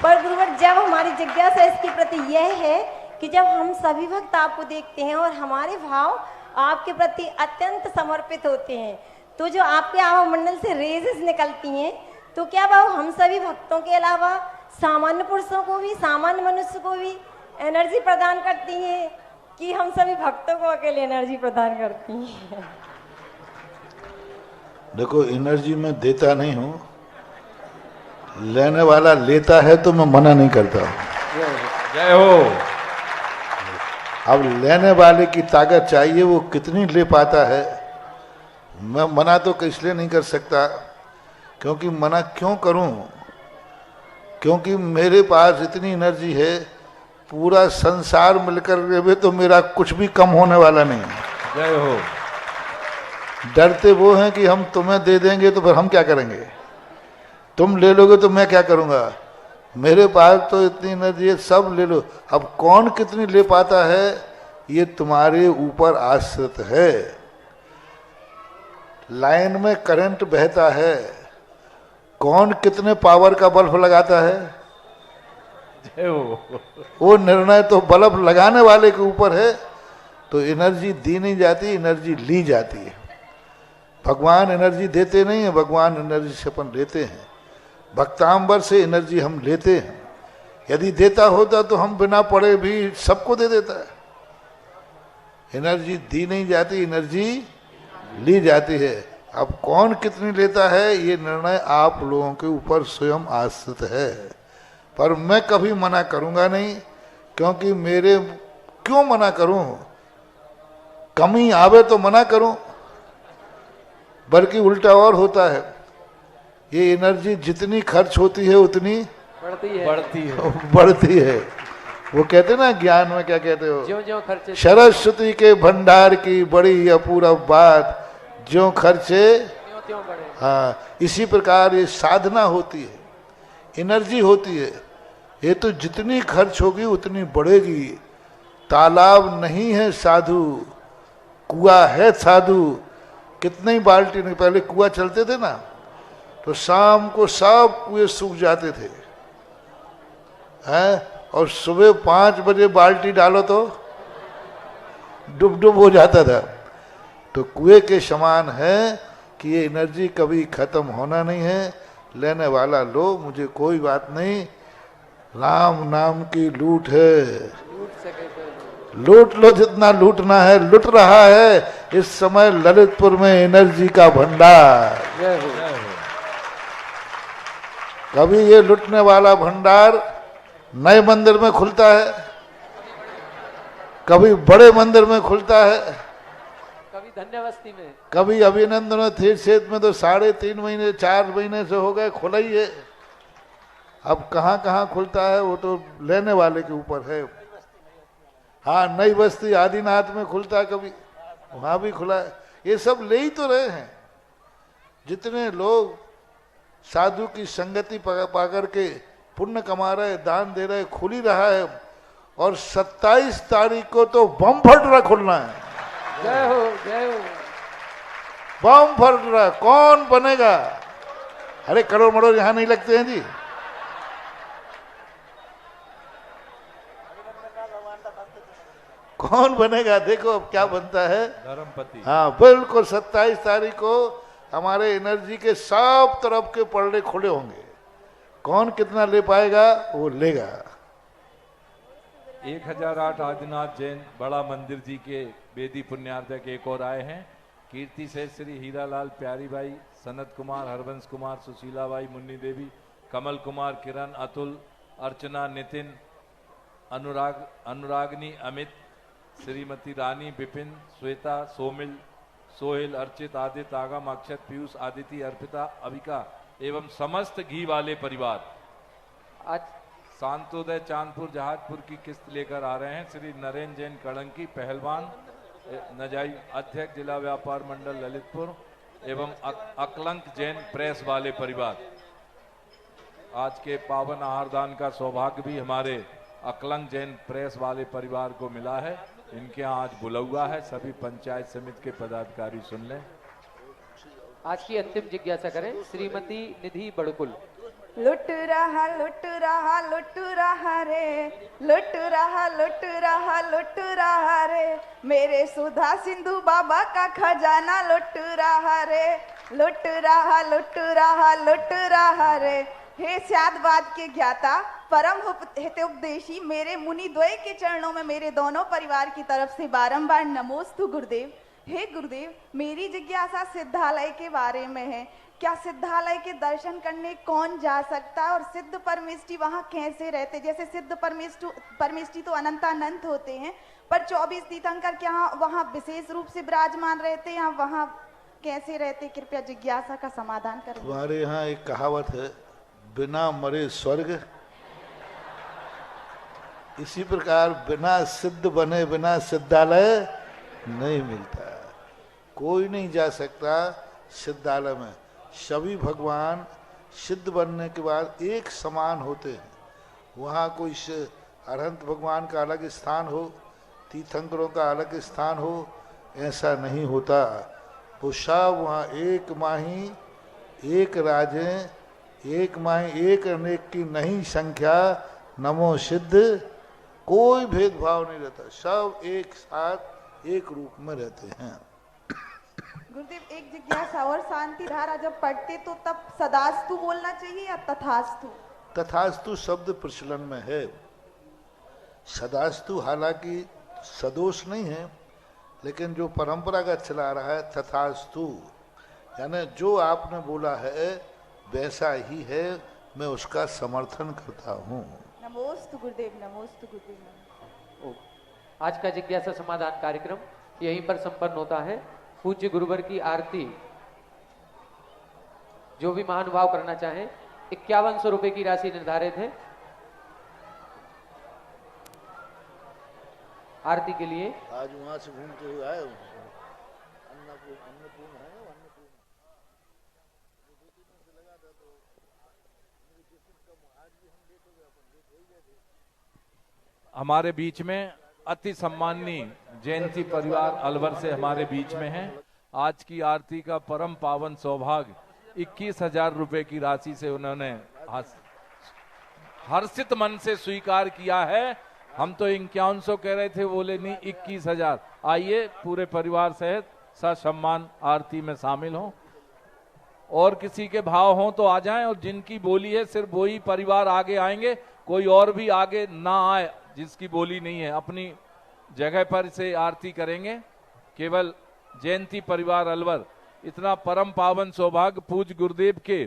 पर गुरुवर, जब हमारी जिज्ञासा इसके प्रति यह है कि जब हम सभी भक्त आपको देखते हैं और हमारे भाव आपके प्रति अत्यंत समर्पित होते हैं, तो जो आपके आभा मंडल से रेजेस निकलती हैं, तो क्या वह हम सभी भक्तों के अलावा सामान्य पुरुषों को भी, सामान्य मनुष्य को भी एनर्जी प्रदान करती हैं कि हम सभी भक्तों को अकेले एनर्जी प्रदान करती हैं? देखो, एनर्जी मैं देता नहीं हूँ, लेने वाला लेता है तो मैं मना नहीं करता हूँ। जय हो। अब लेने वाले की ताकत चाहिए, वो कितनी ले पाता है। मैं मना तो इसलिए नहीं कर सकता, क्योंकि मना क्यों करूं, क्योंकि मेरे पास इतनी एनर्जी है, पूरा संसार मिलकर के तो मेरा कुछ भी कम होने वाला नहीं। जय हो। डरते वो हैं कि हम तुम्हें दे देंगे तो फिर हम क्या करेंगे, तुम ले लोगे तो मैं क्या करूंगा। मेरे पास तो इतनी एनर्जी है, सब ले लो। अब कौन कितनी ले पाता है ये तुम्हारे ऊपर आश्रित है। लाइन में करंट बहता है, कौन कितने पावर का बल्ब लगाता है, वो निर्णय तो बल्ब लगाने वाले के ऊपर है। तो एनर्जी दी नहीं जाती, एनर्जी ली जाती है। भगवान एनर्जी देते नहीं है, भगवान एनर्जी से अपन लेते हैं। भक्तांबर से एनर्जी हम लेते हैं। यदि देता होता तो हम बिना पढ़े भी सबको दे देता है। एनर्जी दी नहीं जाती, एनर्जी ली जाती है। अब कौन कितनी लेता है ये निर्णय आप लोगों के ऊपर स्वयं आश्रित है। पर मैं कभी मना करूंगा नहीं, क्योंकि मेरे क्यों मना करूं, कमी आवे तो मना करूं, बल्कि उल्टा और होता है। ये एनर्जी जितनी खर्च होती है उतनी बढ़ती है। वो कहते ना ज्ञान में क्या कहते हो, ज्यों-ज्यों खर्चे सरस्वती के भंडार की बड़ी अपूर्व बात, ज्यों खर्चे त्यों बढ़े। हाँ, इसी प्रकार ये साधना होती है, एनर्जी होती है। ये तो जितनी खर्च होगी उतनी बढ़ेगी। तालाब नहीं है साधु, कुआं है साधु। कितने ही बाल्टी नहीं, पहले कुआं चलते थे ना, तो शाम को सब कुएं सूख जाते थे हैं, और सुबह 5 बजे बाल्टी डालो तो डुब डुब हो जाता था। तो कुएं के समान है कि ये एनर्जी कभी खत्म होना नहीं है। लेने वाला लो, मुझे कोई बात नहीं। राम नाम की लूट है, लूट लो जितना लूटना है। लूट रहा है इस समय ललितपुर में एनर्जी का भंडार। कभी ये लुटने वाला भंडार नए मंदिर में खुलता है, कभी बड़े मंदिर में खुलता है, कभी धन्यवस्ती में, कभी अभिनंदन तीर्थ क्षेत्र में तो 3.5 महीने 4 महीने से हो गए खुला ही है। अब कहाँ कहाँ खुलता है वो तो लेने वाले के ऊपर है। हाँ, नई बस्ती आदिनाथ में खुलता है, कभी वहां भी खुला है। ये सब ले ही तो रहे हैं। जितने लोग साधु की संगति पा करके पुण्य कमा रहे, दान दे रहे, खुल ही रहा है। और 27 तारीख को तो बम फट रहा खुलना है। जय हो, जय हो। बम फट रहा, कौन बनेगा। अरे करोड़ मरोड़ यहां नहीं लगते हैं जी। कौन बनेगा, देखो अब क्या बनता है। धर्मपति। हाँ बिल्कुल, 27 तारीख को हमारे एनर्जी के सब तरफ के पलड़े खुले होंगे। कौन कितना ले पाएगा वो लेगा। 1008 आदिनाथ जैन बड़ा मंदिर जी के बेदी पुण्यार्जक एक और आए हैं। कीर्ति से श्री हीरालाल प्यारी भाई, सनत कुमार, हरवंश कुमार, सुशीला बाई, मुन्नी देवी, कमल कुमार, किरण, अतुल, अर्चना, नितिन, अनुरागनी, अमित, श्रीमती रानी, विपिन, श्वेता, सोमिल, सोहेल, अर्चित, आदित्य, आगम, अक्षत, पीयूष, आदिति, अर्पिता, अविका एवं समस्त घी वाले परिवार आज शांतोदय चांदपुर जहाजपुर की किस्त लेकर आ रहे हैं। श्री नरेंद्र जैन कड़ंकी, पहलवान नजाई, अध्यक्ष जिला व्यापार मंडल ललितपुर एवं अकलंक जैन प्रेस वाले परिवार। आज के पावन आहारदान का सौभाग्य भी हमारे अकलंक जैन प्रेस वाले परिवार को मिला है। इनके यहाँ आज बुलौआ है। सभी पंचायत समिति के पदाधिकारी सुन लें। आज की अंतिम जिज्ञासा करें श्रीमती निधि बड़कुल। लुट रहा लुट रहा लुट रहा रे, लुट रहा लुट रहा लुट रहा रे, मेरे सुधा सिंधु बाबा का खजाना लुट रहा रे, लुट रहा लुट रहा लुट रहा रे। हे स्यादवाद के ज्ञाता परम हितोपदेशी, मेरे मुनि द्वय के चरणों में मेरे दोनों परिवार की तरफ से बारंबार नमोस्तु गुरुदेव। हे गुरुदेव, मेरी जिज्ञासा सिद्धालय के बारे में है। क्या सिद्धालय के दर्शन करने कौन जा सकता है और सिद्ध परमेष्टि वहाँ कैसे रहते? जैसे सिद्ध परमेष्टि तो अनंतानंत होते हैं, पर 24 तीर्थंकर क्या वहाँ विशेष रूप से विराजमान रहते हैं, वहाँ कैसे रहते? कृपया जिज्ञासा का समाधान करें। तुम्हारे यहाँ एक कहावत है, बिना मरे स्वर्ग, इसी प्रकार बिना सिद्ध बने बिना सिद्धालय नहीं मिलता। कोई नहीं जा सकता सिद्धालय में। सभी भगवान सिद्ध बनने के बाद एक समान होते हैं। वहाँ कोई अरहंत भगवान का अलग स्थान हो, तीर्थंकरों का अलग स्थान हो, ऐसा नहीं होता। वो सब वहाँ एक माही एक राजे, एक माही एक अनेक की नहीं संख्या, नमो सिद्ध, कोई भेदभाव नहीं रहता, सब एक साथ एक रूप में रहते हैं। गुरुदेव एक जिज्ञासा और, शांति धारा जब पढ़ते तो तब सदास्तु बोलना चाहिए या तथास्तु? तथास्तु शब्द प्रचलन में है। सदास्तु हालांकि सदोष नहीं है, लेकिन जो परंपरागत चला रहा है तथास्तु, यानी जो आपने बोला है वैसा ही है, मैं उसका समर्थन करता हूँ। नमोस्तु गुरुदेव, नमोस्तु गुरुदेव। आज का जिज्ञासा समाधान कार्यक्रम यहीं पर संपन्न होता है। पूज्य गुरुवर की आरती जो भी महानुभाव करना चाहे, 5100 रुपए की राशि निर्धारित है आरती के लिए। आज वहां से घूमते हुए आए हमारे बीच में अति सम्माननीय जयंती परिवार अलवर से हमारे बीच में है। आज की आरती का परम पावन सौभाग्य 21,000 रुपए की राशि से उन्होंने हर्षित मन से स्वीकार किया है। हम तो 5100 कह रहे थे, बोले नहीं 21,000। आइए पूरे परिवार सहित ससम्मान आरती में शामिल हो, और किसी के भाव हो तो आ जाएं, और जिनकी बोली है सिर्फ वही परिवार आगे आएंगे, कोई और भी आगे ना आए जिसकी बोली नहीं है। अपनी जगह पर से आरती करेंगे। केवल जयंती परिवार अलवर, इतना परम पावन सौभाग्य। पूज्य गुरुदेव के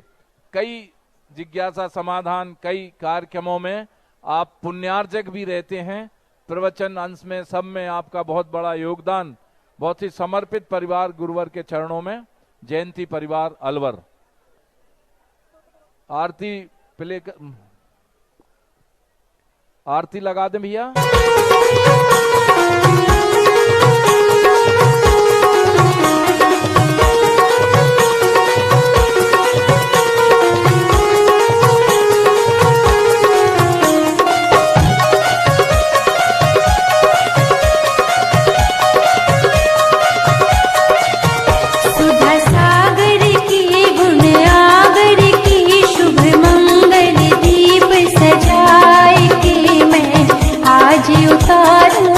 कई जिज्ञासा समाधान, कई कार्यक्रमों में आप पुण्यार्जक भी रहते हैं। प्रवचन अंश में सब में आपका बहुत बड़ा योगदान। बहुत ही समर्पित परिवार गुरुवर के चरणों में, जयंती परिवार अलवर। आरती प्ले आरती लगा दें भैया। उतार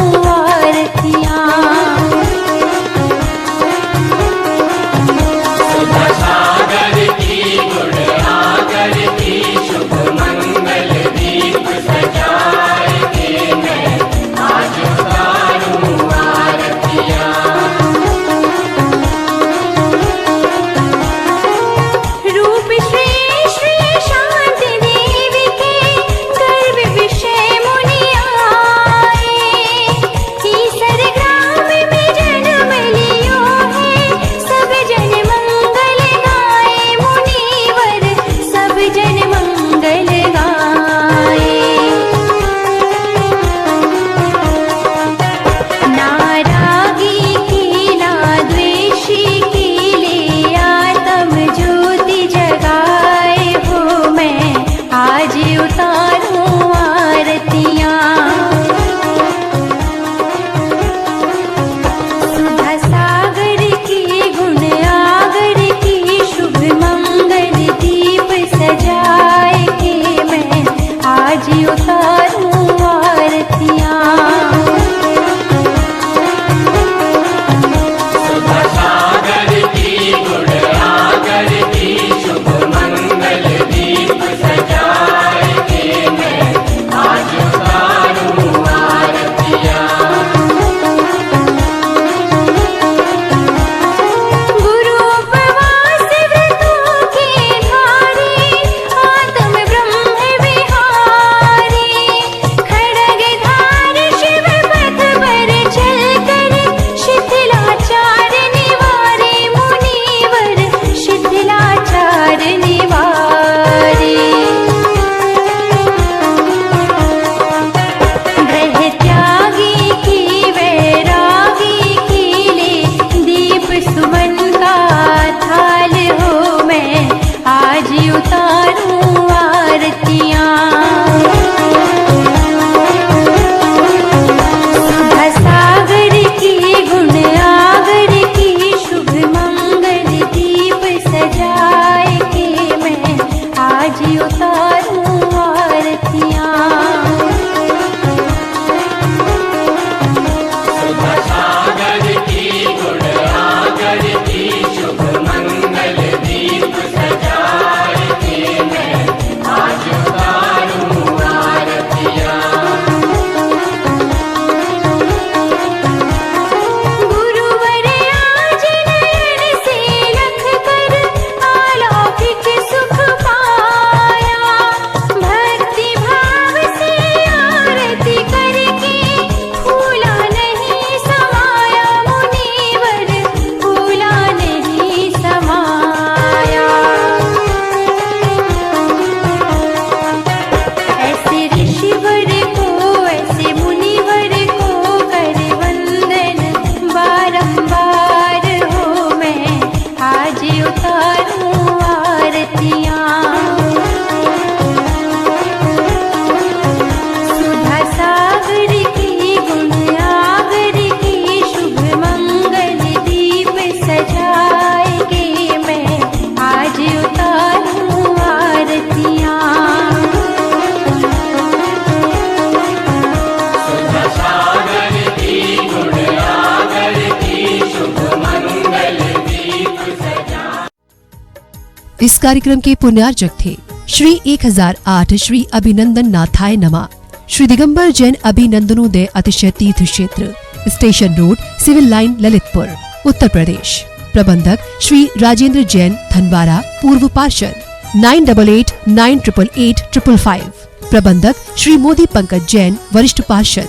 इस कार्यक्रम के पुण्यार्चक थे श्री 1008 श्री अभिनंदन नाथाय नमः, श्री दिगंबर जैन अभिनंदनोदय अतिशय तीर्थ क्षेत्र, station road, civil line, Lalitpur, Uttar Pradesh. प्रबंधक श्री राजेंद्र जैन, धनवारा, पूर्व पार्षद, 9889888555। प्रबंधक श्री मोदी पंकज जैन, वरिष्ठ पार्षद,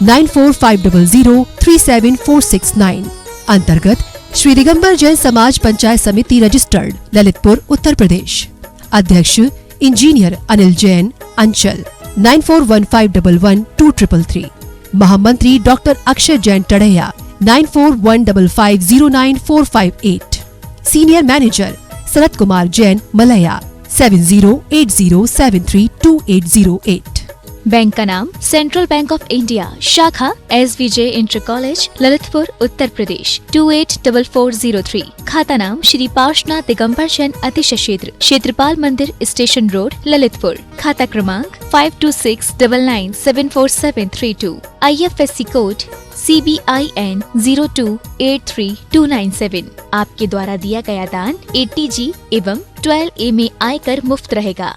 9450037469। अंतर्गत श्री दिगंबर जैन समाज पंचायत समिति रजिस्टर्ड, ललितपुर, उत्तर प्रदेश। अध्यक्ष इंजीनियर अनिल जैन, अंचल, 9415112333। महामंत्री doctor Akshay Jain Tadaiya, 9415509458। Senior manager Sanat Kumar Jain, Malaya, 7080732808। Bank का नाम सेंट्रल बैंक ऑफ इंडिया, शाखा SVJ inter college, Lalitpur, Uttar Pradesh, 284403। खाता नाम श्री पार्श्वनाथ दिगंबर जैन अतिशय क्षेत्र, क्षेत्रपाल मंदिर, स्टेशन रोड, ललितपुर। खाता क्रमांक 5269974732। IFSC code CBIN 0283297। आपके द्वारा दिया गया दान 80G एवं 12A में आयकर मुफ्त रहेगा।